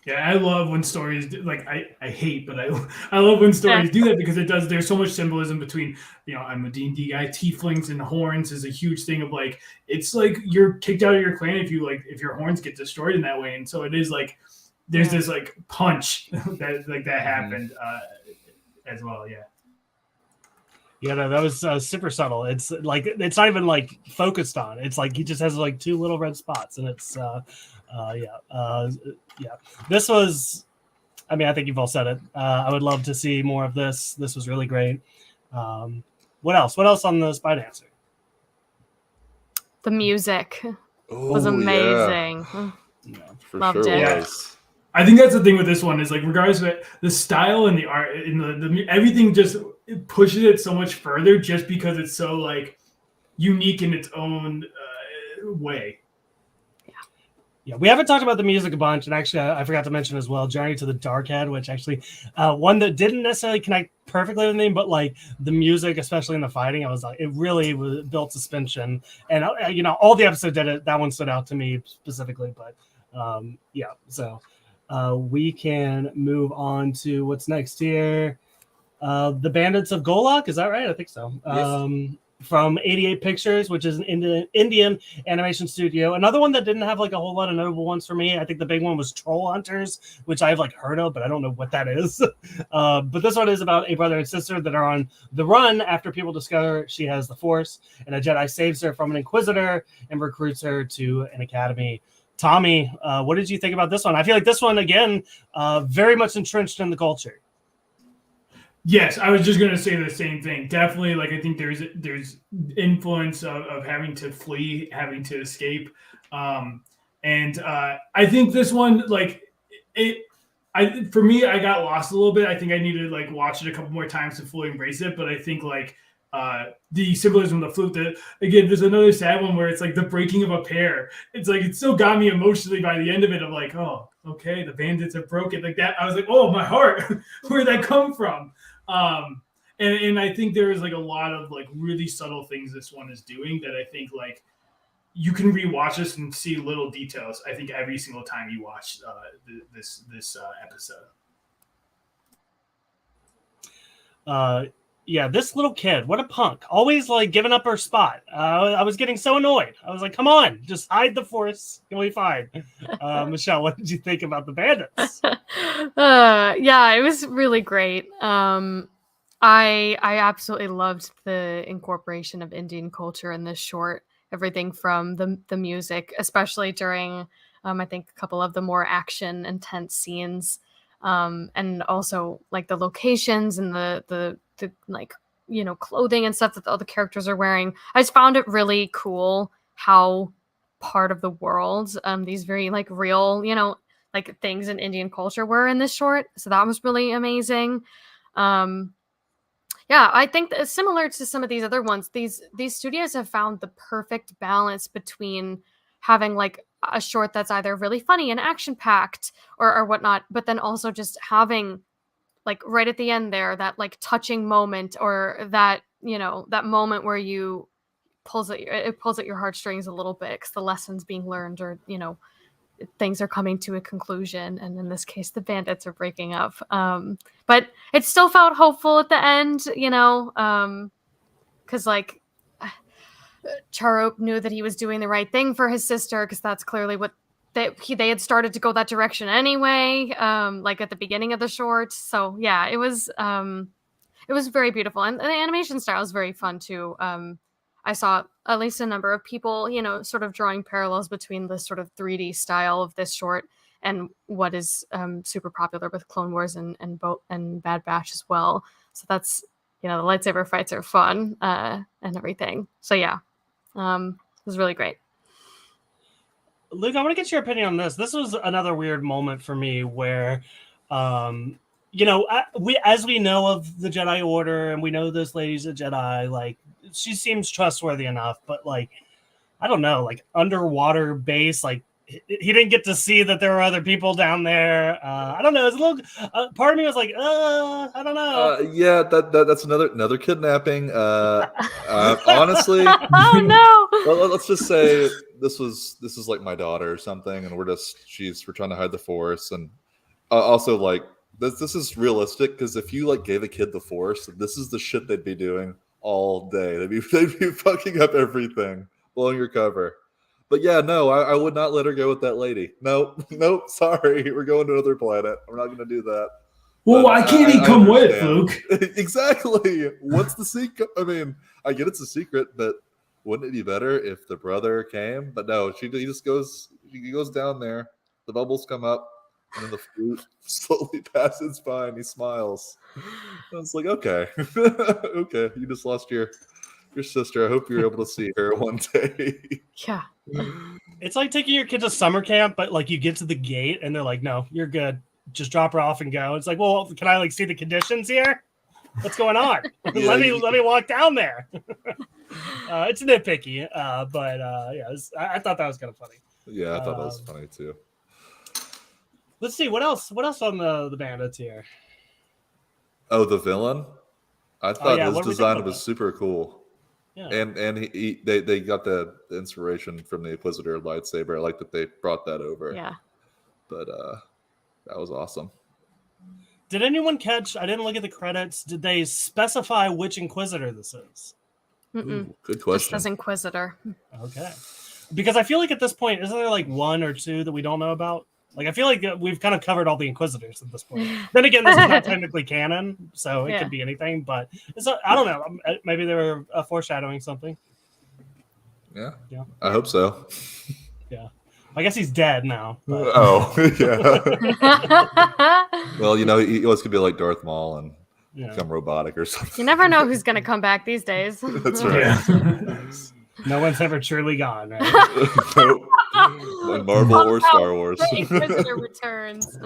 Yeah, I love when stories I hate, but I love when stories do that, because there's so much symbolism between, I'm a D&D guy, tieflings and horns is a huge thing of like, it's like you're kicked out of your clan if your horns get destroyed in that way. And so it is like, there's this like punch that happened as well. Yeah. Yeah, no, that was super subtle. It's like, it's not even like focused on. It's like he just has like two little red spots, and it's yeah. This was, I mean, I think you've all said it. I would love to see more of this. This was really great. What else? What else on the Spy Dancer? The music was amazing. Yeah, for Loved sure it. was. I think that's the thing with this one is like, regardless of it, the style and the art and the everything just pushes it so much further, just because it's so like unique in its own way. Yeah, we haven't talked about the music a bunch, and actually, I forgot to mention as well, Journey to the Dark Head, which actually, one that didn't necessarily connect perfectly with me, but like the music, especially in the fighting, I was like, it really was built suspension, and all the episodes did it. That one stood out to me specifically, but yeah, so we can move on to what's next here. The Bandits of Golok, is that right? I think so. Yes. From 88 Pictures, which is an Indian animation studio. Another one that didn't have like a whole lot of notable ones for me. I think the big one was Troll Hunters, which I've like heard of, but I don't know what that is. But this one is about a brother and sister that are on the run after people discover she has the Force, and a Jedi saves her from an Inquisitor and recruits her to an academy. Tommy, what did you think about this one? I feel like this one, again, very much entrenched in the culture. Yes, I was just going to say the same thing. Definitely, like I think there's influence of having to flee, having to escape, and I think this one, like it, for me, I got lost a little bit. I think I needed to like watch it a couple more times to fully embrace it. But I think like the symbolism of the flute. That again, there's another sad one where it's like the breaking of a pair. It's like it still got me emotionally by the end of it. I'm like, oh, okay, the bandits are broken like that. I was like, oh, my heart, where'd that come from? And I think there is like a lot of like really subtle things this one is doing that I think like you can rewatch this and see little details. I think every single time you watch this episode. Yeah, this little kid, what a punk! Always like giving up her spot. I was getting so annoyed. I was like, "Come on, just hide the Force. You'll be fine." Michelle, what did you think about the bandits? Yeah, it was really great. I absolutely loved the incorporation of Indian culture in this short. Everything from the music, especially during I think a couple of the more action intense scenes, and also like the locations and the like clothing and stuff that all the characters are wearing. I just found it really cool how part of the world these very like real like things in Indian culture were in this short. So that was really amazing. Yeah, I think that similar to some of these other ones, these studios have found the perfect balance between having like a short that's either really funny and action packed or whatnot, but then also just having like right at the end there that like touching moment or that that moment where you it pulls at your heartstrings a little bit because the lessons being learned or things are coming to a conclusion, and in this case the bandits are breaking up, but it still felt hopeful at the end, because like Charup knew that he was doing the right thing for his sister because that's clearly what they had started to go that direction anyway, like at the beginning of the short. So yeah, it was very beautiful, and the animation style is very fun too. I saw at least a number of people, sort of drawing parallels between the sort of 3D style of this short and what is super popular with Clone Wars and Bad Batch as well. So that's the lightsaber fights are fun and everything. So yeah, it was really great. Luke, I want to get your opinion on this. This was another weird moment for me where, as we know of the Jedi Order and we know this lady's a Jedi, like she seems trustworthy enough, but like, I don't know, like underwater base, like he didn't get to see that there were other people down there. I don't know. It's a little. Part of me was like, I don't know. Yeah, that's another kidnapping. Honestly, oh no. Let's just say this is like my daughter or something, and we're trying to hide the Force, and also like this is realistic because if you like gave a kid the Force, this is the shit they'd be doing all day. They'd be fucking up everything, blowing your cover. But yeah, no, I would not let her go with that lady. Nope, sorry. We're going to another planet. I'm not going to do that. Well, why can't he come with, Luke? Exactly. What's the secret? I mean, I get it's a secret, but wouldn't it be better if the brother came? But no, he goes down there. The bubbles come up, and then the flute slowly passes by, and he smiles. I was like, okay, okay, you just lost your sister. I hope you're able to see her one day. Yeah. It's like taking your kid to summer camp, but like you get to the gate and they're like, no, you're good. Just drop her off and go. It's like, well, can I like see the conditions here? What's going on? Yeah, let me walk down there. It's nitpicky, but yeah, I thought that was kind of funny. Yeah, I thought that was funny too. Let's see what else. What else on the bandits here? Oh, the villain. I thought yeah, his what do we think design about was that? super cool. Yeah. And they got the inspiration from the Inquisitor lightsaber. I like that they brought that over. Yeah. But that was awesome. Did anyone catch? I didn't look at the credits. Did they specify which Inquisitor this is? Ooh, good Just question. as Inquisitor. Okay. Because I feel like at this point, isn't there like one or two that we don't know about? Like, I feel like we've kind of covered all the Inquisitors at this point. Then again, this is not technically canon, so it could be anything. But I don't know. Maybe they were foreshadowing something. Yeah. I hope so. Yeah. I guess he's dead now. But... Oh, yeah. Well, he always could be like Darth Maul and become robotic or something. You never know who's going to come back these days. That's right. No one's ever truly gone, right? Nope. In Marvel or Star Wars. The Inquisitor returns.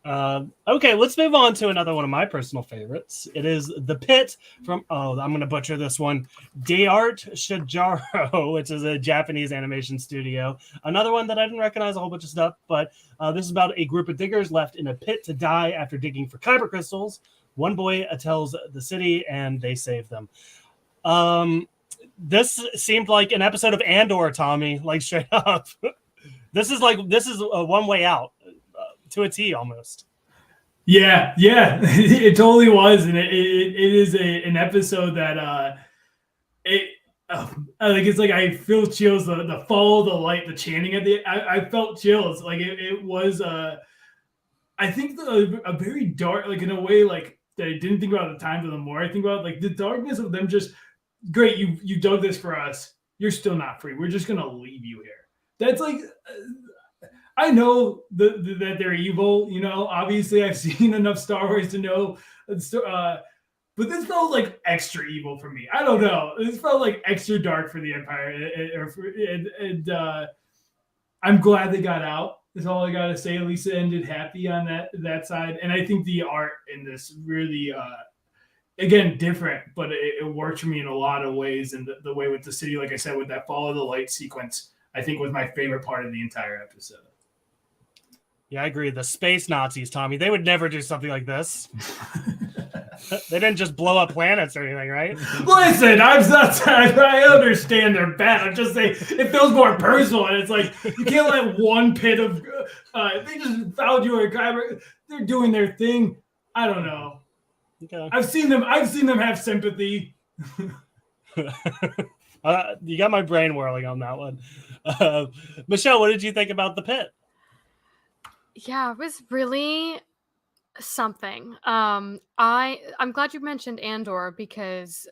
Okay, let's move on to another one of my personal favorites. It is The Pit from, I'm going to butcher this one, Daiart Shijaro, which is a Japanese animation studio. Another one that I didn't recognize a whole bunch of stuff, but this is about a group of diggers left in a pit to die after digging for kyber crystals. One boy tells the city, and they save them. This seemed like an episode of Andor, Tommy, like straight up. This is a one way out to a T almost. Yeah, it totally was, and it is an episode that it's like I feel chills. The follow the light, the chanting at the I felt chills. Like it was I think a very dark, like in a way like that I didn't think about at the time, but the more I think about it, like the darkness of them just. Great, you dug this for us. You're still not free. We're just gonna leave you here. That's like, I know that they're evil. Obviously I've seen enough Star Wars to know. But this felt like extra evil for me. I don't know. This felt like extra dark for the Empire, and I'm glad they got out. Is all I gotta say. Lisa ended happy on that side, and I think the art in this really. Again, different, but it worked for me in a lot of ways. And the way with the city, like I said, with that follow the light sequence, I think was my favorite part of the entire episode. Yeah, I agree. The space Nazis, Tommy, they would never do something like this. They didn't just blow up planets or anything, right? Listen, I understand they're bad. I'm just saying it feels more personal. And it's like, you can't let one pit of, they just found you a kyber. They're doing their thing. I don't know. Okay. I've seen them have sympathy. You got my brain whirling on that one. Michelle, what did you think about The Pit? Yeah, it was really something. I'm glad you mentioned Andor because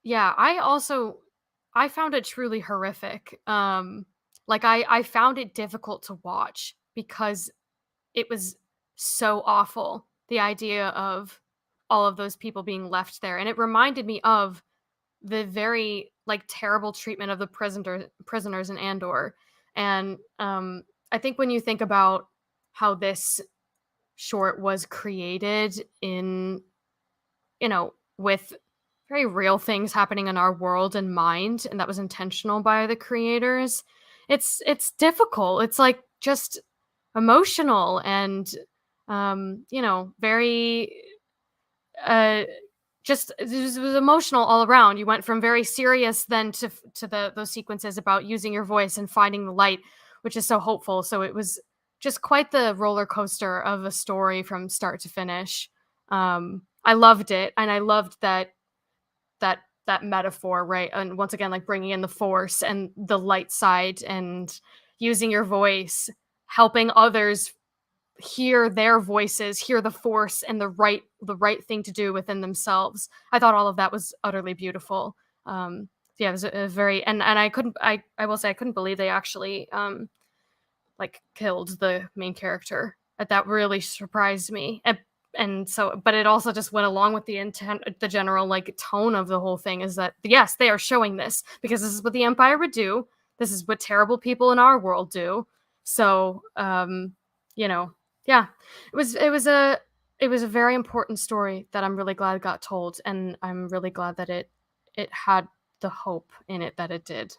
I found it truly horrific. I found it difficult to watch because it was so awful. The idea of all of those people being left there. And it reminded me of the very terrible treatment of the prisoners in Andor. And I think when you think about how this short was created in, with very real things happening in our world and mind, and that was intentional by the creators, it's difficult. It's like just emotional and very just it was emotional all around. You went from very serious then to those sequences about using your voice and finding the light, which is so hopeful. So it was just quite the roller coaster of a story from start to finish. I loved it, and I loved that metaphor, right? And once again, bringing in the Force and the light side and using your voice, helping others hear their voices, hear the Force and the right thing to do within themselves. I thought all of that was utterly beautiful. It was a very and I will say I couldn't believe they actually killed the main character. That really surprised me. And so, but it also just went along with the intent, the general tone of the whole thing is that yes, they are showing this because this is what the Empire would do. This is what terrible people in our world do. So, it was a very important story that I'm really glad got told, and I'm really glad that it had the hope in it that it did.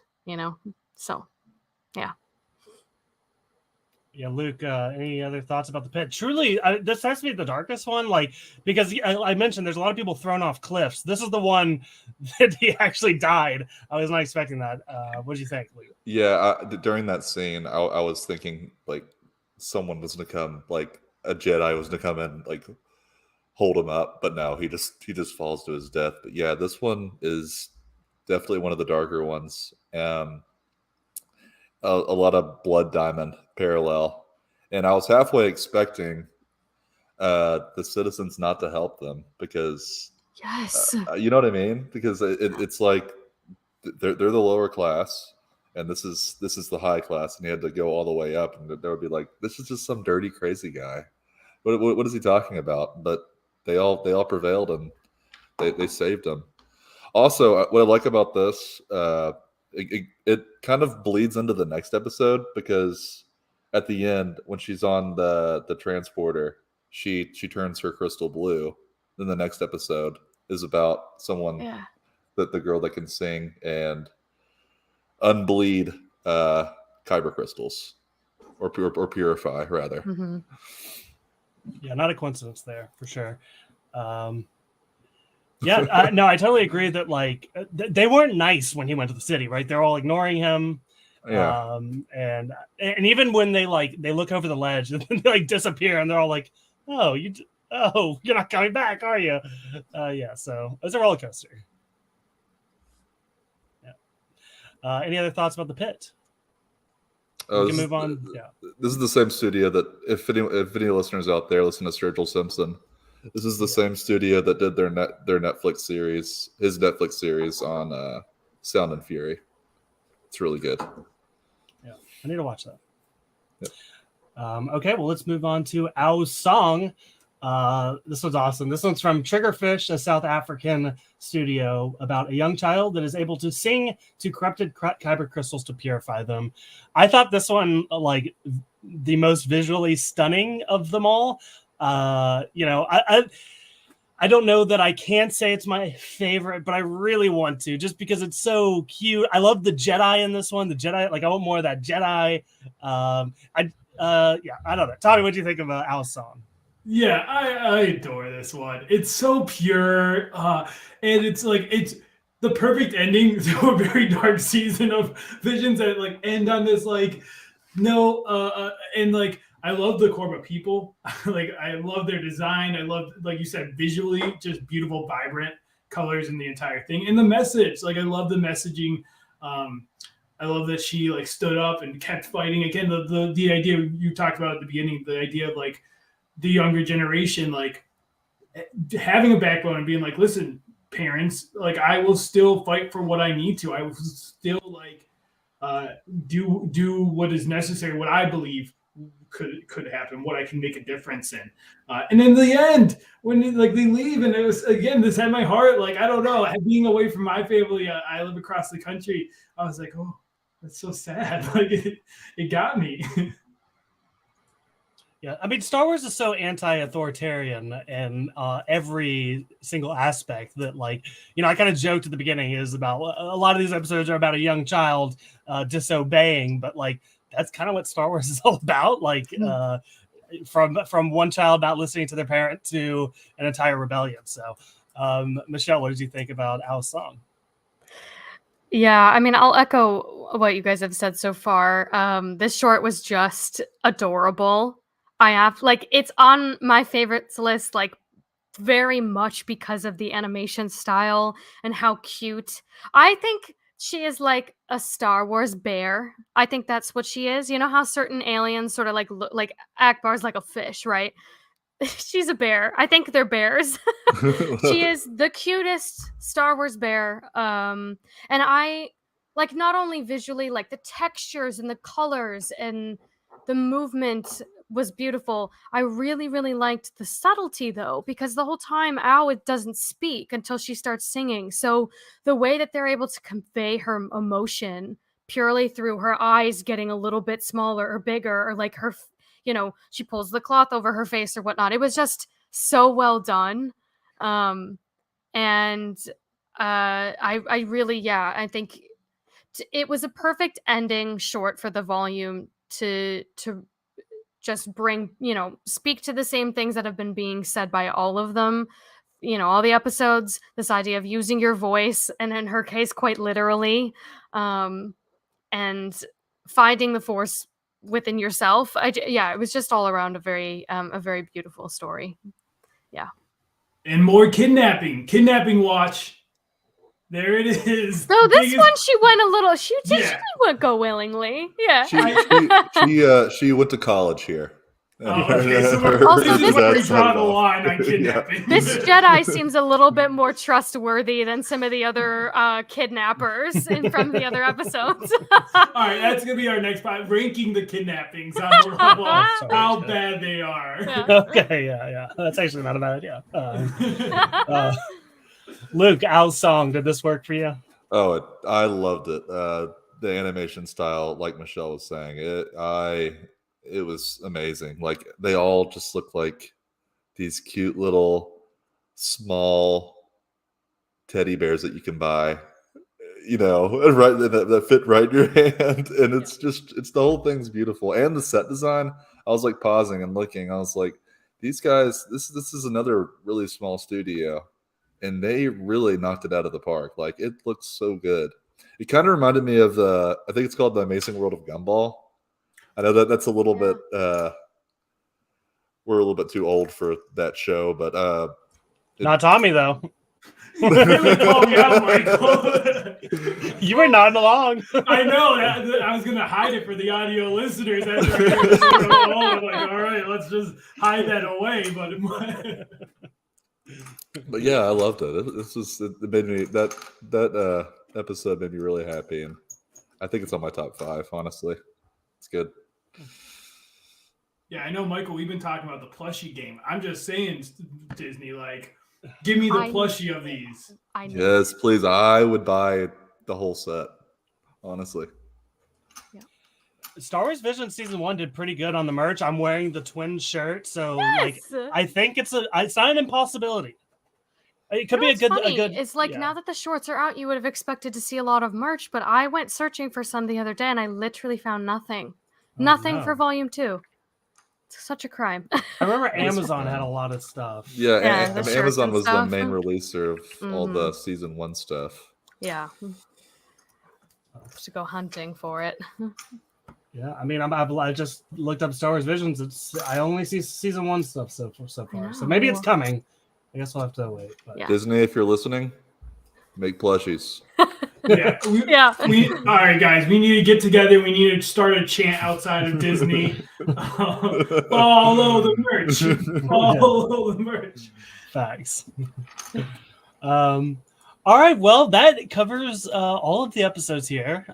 So Yeah. Yeah, Luke, any other thoughts about the pit? Truly, this has to be the darkest one, like, because I mentioned there's a lot of people thrown off cliffs. This is the one that he actually died. I was not expecting that. What do you think, Luke? Yeah, during that scene, I was thinking like someone was gonna come, like a Jedi was gonna come in, like hold him up, but no, he just falls to his death. But yeah, this one is definitely one of the darker ones. A lot of blood diamond parallel, and I was halfway expecting the citizens not to help them because Yes. you know what I mean? Because it's like they're the lower class, and this is the high class, and you had to go all the way up, and there would be like, this is just some dirty, crazy guy. What is he talking about? But they all prevailed, and they saved him. Also, what I like about this, it kind of bleeds into the next episode because at the end, when she's on the transporter, she turns her crystal blue. Then the next episode is about someone Yeah. that the girl that can sing and unbleed kyber crystals or purify rather. Mm-hmm. Yeah, not a coincidence there for sure. Yeah, no, I totally agree that like they weren't nice when he went to the city, right? They're all ignoring him. Yeah. And even when they look over the ledge and they like disappear and they're all like, oh, you're not coming back, are you? Yeah, so it's a roller coaster. Yeah. Any other thoughts about the pit? We can move on. Yeah. This is the same studio that if any listeners out there listen to Sturgill Simpson, this is the same studio that did their Netflix series, his Netflix series on Sound and Fury. It's really good. Yeah, I need to watch that. Yep. Okay, well, let's move on to Ao's song. This one's awesome. This one's from Triggerfish, a South African studio, about a young child that is able to sing to corrupted kyber crystals to purify them. I thought this one, like, the most visually stunning of them all. I don't know that I can say it's my favorite, but I really want to, just because it's so cute. I love the Jedi in this one. The Jedi, like, I want more of that Jedi. I don't know. Tommy, what do you think of Al's song? Yeah, I adore this one. It's so pure, and it's the perfect ending to a very dark season of Visions that like end on this like no, and like I love the Korba people. Like I love their design. I love, like you said, visually just beautiful, vibrant colors in the entire thing, and the message. Like I love the messaging. I love that she like stood up and kept fighting. Again, the idea you talked about at the beginning, the idea of like the younger generation, like having a backbone and being like, listen, parents, like I will still fight for what I need to. I will still like do what is necessary, what I believe could happen, what I can make a difference in. And in the end, when like they leave, and it was again, this had my heart. Like I don't know, being away from my family, I live across the country. I was like, oh, that's so sad. Like it got me. Yeah, I mean, Star Wars is so anti-authoritarian in every single aspect that, like, I kind of joked at the beginning is about a lot of these episodes are about a young child disobeying, but like that's kind of what Star Wars is all about. Like, from one child not listening to their parent to an entire rebellion. So, Michelle, what did you think about Al's song? Yeah, I mean, I'll echo what you guys have said so far. This short was just adorable. It's on my favorites list, like very much because of the animation style and how cute. I think she is like a Star Wars bear. I think that's what she is. You know how certain aliens sort of like look, like Akbar's like a fish, right? She's a bear. I think they're bears. She is the cutest Star Wars bear. And I like not only visually, like the textures and the colors and the movement was beautiful. I really, really liked the subtlety though, because the whole time it doesn't speak until she starts singing. So the way that they're able to convey her emotion purely through her eyes getting a little bit smaller or bigger, or like her, she pulls the cloth over her face or whatnot. It was just so well done. And I really, I think it was a perfect ending short for the volume to just bring, speak to the same things that have been being said by all of them, all the episodes, this idea of using your voice, and in her case, quite literally, and finding the force within yourself. It was just all around a very beautiful story. Yeah. And more kidnapping watch. There it is. So this one, she went a little. She wouldn't go willingly. Yeah. She went to college here. Okay, so this is where we draw the line on kidnapping. This Jedi seems a little bit more trustworthy than some of the other kidnappers from the other episodes. All right, that's gonna be our next part, ranking the kidnappings on how bad they are. Yeah. Okay, yeah, that's actually not a bad idea. Luke, Al's song, did this work for you? Oh, I loved it. The animation style, like Michelle was saying, it was amazing. Like, they all just look like these cute little small teddy bears that you can buy, right, that fit right in your hand. And it's the whole thing's beautiful. And the set design, I was like pausing and looking. I was like, these guys, this is another really small studio, and they really knocked it out of the park. Like, it looks so good. It kind of reminded me of I think it's called The Amazing World of Gumball. I know that's a little bit, we're a little bit too old for that show, but not Tommy though. Really called me out, Michael. You were nodding along. I know. I was gonna hide it for the audio listeners. After I'm like, all right, let's just hide that away. But yeah, I loved it. It made me that episode made me really happy, and I think it's on my top 5. Honestly, it's good. Yeah, I know, Michael. We've been talking about the plushie game. I'm just saying, Disney, like, give me the plushie of these. Yes, please. I would buy the whole set. Honestly. Yeah. Star Wars Vision Season 1 did pretty good on the merch. I'm wearing the twin shirt, so I think it's not an impossibility. It could be a good. It's like, now that the shorts are out, you would have expected to see a lot of merch, but I went searching for some the other day, and I literally found nothing. Nothing for Volume 2. It's such a crime. I remember Amazon had a lot of stuff. Yeah, and Amazon was the main releaser of all the Season 1 stuff. Yeah. To go hunting for it. Yeah, I mean, I just looked up Star Wars Visions. I only see Season 1 stuff so far. So maybe it's coming. I guess we'll have to wait. But. Yeah. Disney, if you're listening, make plushies. All right, guys, we need to get together. We need to start a chant outside of Disney. Follow the merch. Follow the merch. Facts. All right, well, that covers all of the episodes here.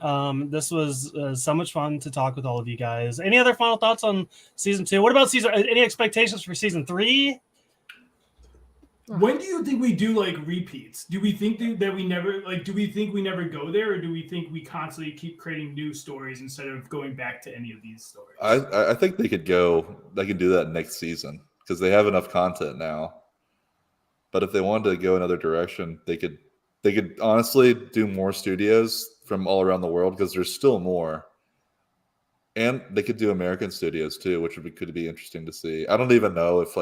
This was so much fun to talk with all of you guys. Any other final thoughts on Season 2? What about any expectations for Season 3? When do you think we do like repeats? Do we think that we never do we think we never go there, or do we think we constantly keep creating new stories instead of going back to any of these stories? I think they could do that next season because they have enough content now. But if they wanted to go another direction, they could honestly do more studios from all around the world because there's still more. And they could do American studios too, which could be interesting to see. I don't even know if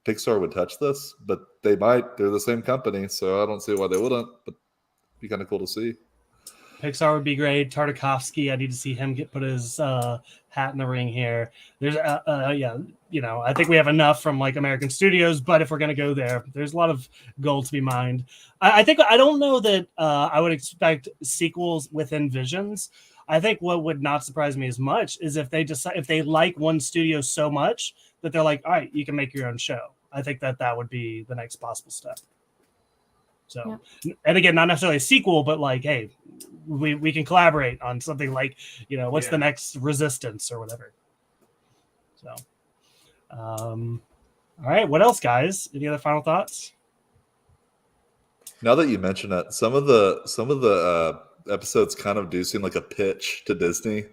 Pixar would touch this, but they might. They're the same company, so I don't see why they wouldn't, but it'd be kind of cool to see. Pixar would be great. Tartakovsky, I need to see him put his hat in the ring here. There's I think we have enough from American studios, but if we're going to go there, there's a lot of gold to be mined. I don't know that I would expect sequels within Visions. I think what would not surprise me as much is if they like one studio so much that they're like, all right, you can make your own show. I think that would be the next possible step. So, And again, not necessarily a sequel, but hey, we can collaborate on something what's the next Resistance or whatever. So, all right, what else, guys? Any other final thoughts? Now that you mention it, some of the episodes kind of do seem like a pitch to Disney.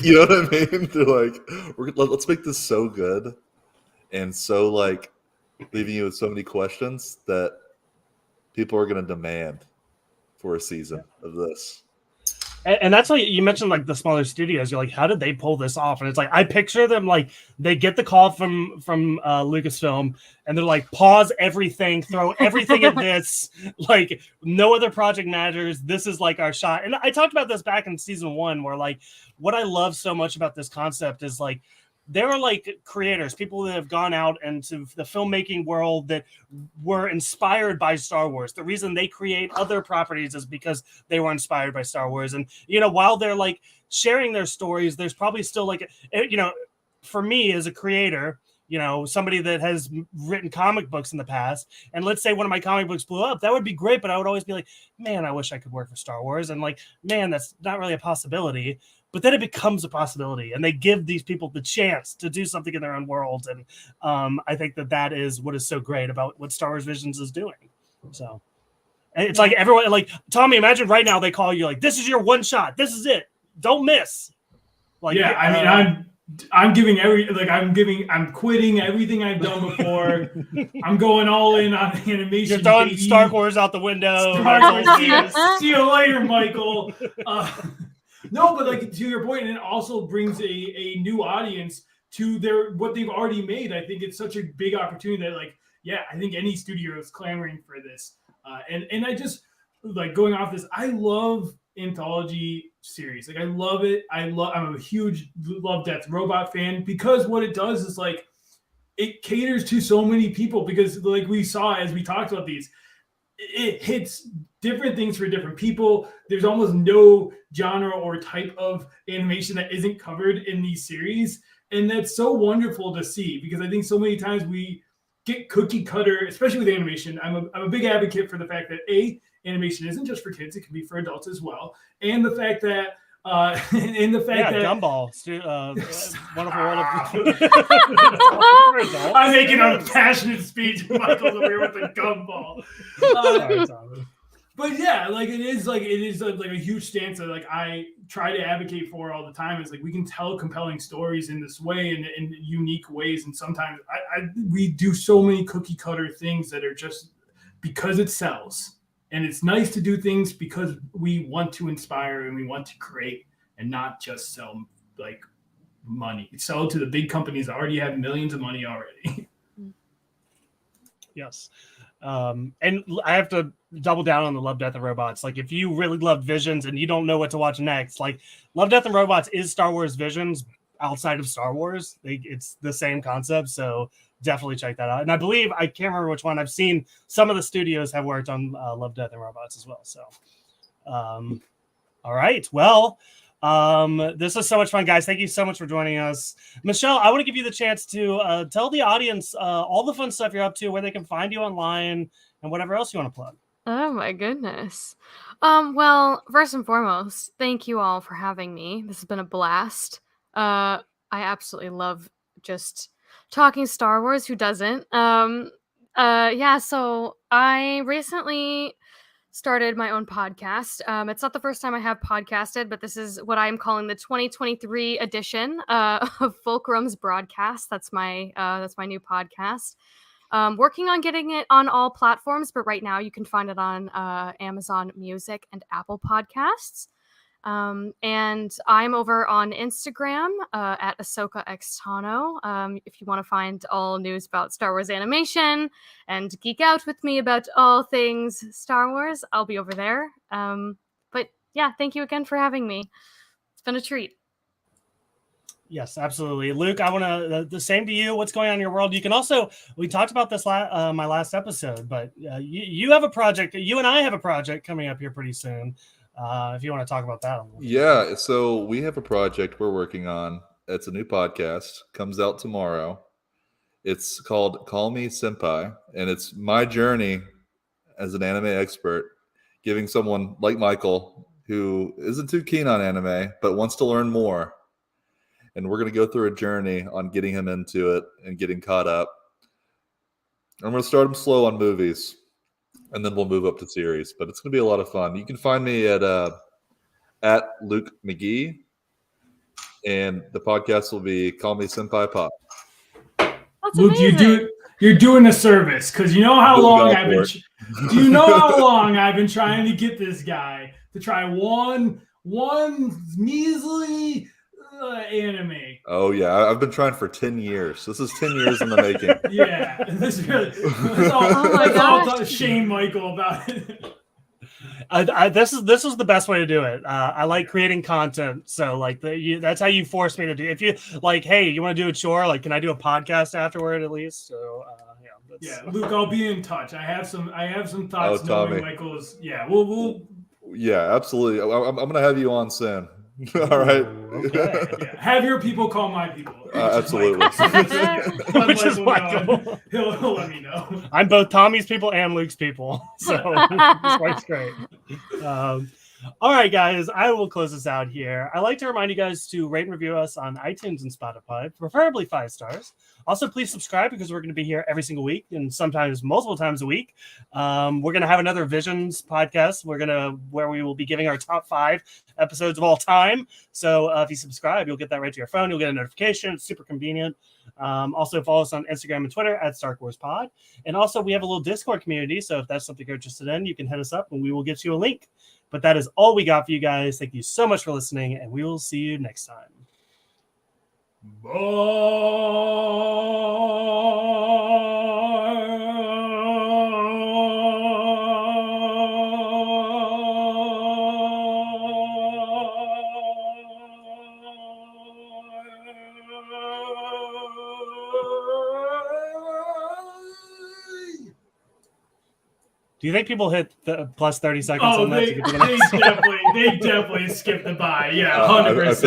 You know what I mean? They're let's make this so good and so leaving you with so many questions that people are going to demand for a season of this. And that's why you mentioned like the smaller studios. You're like, how did they pull this off? And it's like I picture them like they get the call from Lucasfilm, and they're like, pause everything, throw everything at this. Like no other project matters. This is like our shot. And I talked about this back in season 1, where like what I love so much about this concept is like there are like creators, people that have gone out into the filmmaking world that were inspired by Star Wars. The reason they create other properties is because they were inspired by Star Wars. And, you know, while they're like sharing their stories, there's probably still like, you know, for me as a creator, you know, somebody that has written comic books in the past, and let's say one of my comic books blew up, that would be great. But I would always be like, man, I wish I could work for Star Wars. And like, man, that's not really a possibility. But then it becomes a possibility, and they give these people the chance to do something in their own world. And I think that is what is so great about what Star Wars Visions is doing. So it's like everyone, like Tommy, imagine right now they call you like, this is your one shot. This is it. Don't miss. Like, yeah, I mean, I'm giving I'm quitting everything I've done before. I'm going all in on animation. You're throwing Star Wars out the window. See you later, Michael. No, but like to your point, and it also brings a new audience to what they've already made. I think it's such a big opportunity that, like, yeah, I think any studio is clamoring for this. And I just like going off this. I love anthology series. Like I love it. I'm a huge Love, Death, Robot fan, because what it does is like it caters to so many people, because like we saw as we talked about these, it hits different things for different people. There's almost no genre or type of animation that isn't covered in these series. And that's so wonderful to see, because I think so many times we get cookie cutter, especially with animation. I'm a big advocate for the fact that animation isn't just for kids; it can be for adults as well. And the fact that, that Gumball, wonderful world of. I'm making a passionate speech. Michael's over here with the Gumball. Sorry, Tommy. But yeah, like it is like a huge stance that like I try to advocate for all the time. Is like we can tell compelling stories in this way, in unique ways, and sometimes we do so many cookie cutter things that are just because it sells. And it's nice to do things because we want to inspire and we want to create, and not just sell like money. Sell to the big companies that already have millions of money already. Yes. And I have to double down on the Love, Death, and Robots. Like if you really love Visions and you don't know what to watch next, like Love, Death, and Robots is Star Wars Visions outside of Star Wars. It's the same concept. So definitely check that out. And I believe, I can't remember which one, I've seen some of the studios have worked on Love, Death, and Robots as well. So, all right. Well, this was so much fun, guys. Thank you so much for joining us. Michelle, I want to give you the chance to tell the audience all the fun stuff you're up to, where they can find you online, and whatever else you want to plug. Oh my goodness. Well, first and foremost, thank you all for having me. This has been a blast. I absolutely love just talking Star Wars. Who doesn't? Yeah, so I recently started my own podcast. It's not the first time I have podcasted, but this is what I'm calling the 2023 edition of Fulcrum's Broadcast. That's my new podcast. Working on getting it on all platforms, but right now you can find it on Amazon Music and Apple Podcasts. And I'm over on Instagram at Ahsoka X Tano. If you want to find all news about Star Wars animation and geek out with me about all things Star Wars, I'll be over there. But yeah, thank you again for having me. It's been a treat. Yes, absolutely. Luke, I want to, the same to you. What's going on in your world? You can also, we talked about this my last episode, but you have a project, you and I have a project coming up here pretty soon. If you want to talk about that. Yeah, so we have a project we're working on. It's a new podcast, comes out tomorrow. It's called Call Me Senpai, and it's my journey as an anime expert, giving someone like Michael, who isn't too keen on anime, but wants to learn more. And we're going to go through a journey on getting him into it and getting caught up. I'm going to start him slow on movies, and then we'll move up to series. But it's going to be a lot of fun. You can find me at Luke McGee, and the podcast will be Call Me Senpai Pop. That's Luke, amazing. you're doing a service, because you know how long I've been trying to get this guy to try one one measly anime. Oh yeah, I've been trying for 10 years. This is 10 years in the making. Yeah, this really. Oh my Let's all gosh. shame Michael about it. This is the best way to do it. I like creating content, so like that's how you force me to do. If you like, hey, you want to do a chore? Like, can I do a podcast afterward at least? So Yeah, Luke, I'll be in touch. I have some thoughts. Oh, Tommy. Knowing Michael's. Yeah, we'll. Yeah, absolutely. I'm gonna have you on soon. All right. Okay. Yeah, have your people call my people. Absolutely. Which is Michael. He'll let me know. I'm both Tommy's people and Luke's people, so this works great. All right, guys, I will close this out here. I like to remind you guys to rate and review us on iTunes and Spotify, preferably 5 stars. Also, please subscribe because we're going to be here every single week and sometimes multiple times a week. We're going to have another Visions podcast. Where we will be giving our top 5 episodes of all time. So if you subscribe, you'll get that right to your phone. You'll get a notification. It's super convenient. Also follow us on Instagram and Twitter at Star Wars Pod. And also we have a little Discord community. So if that's something you're interested in, you can hit us up and we will get you a link. But that is all we got for you guys. Thank you so much for listening, and we will see you next time. Do you think people hit the plus 30 seconds Oh, on that? they definitely skipped the bye. Yeah, 100%.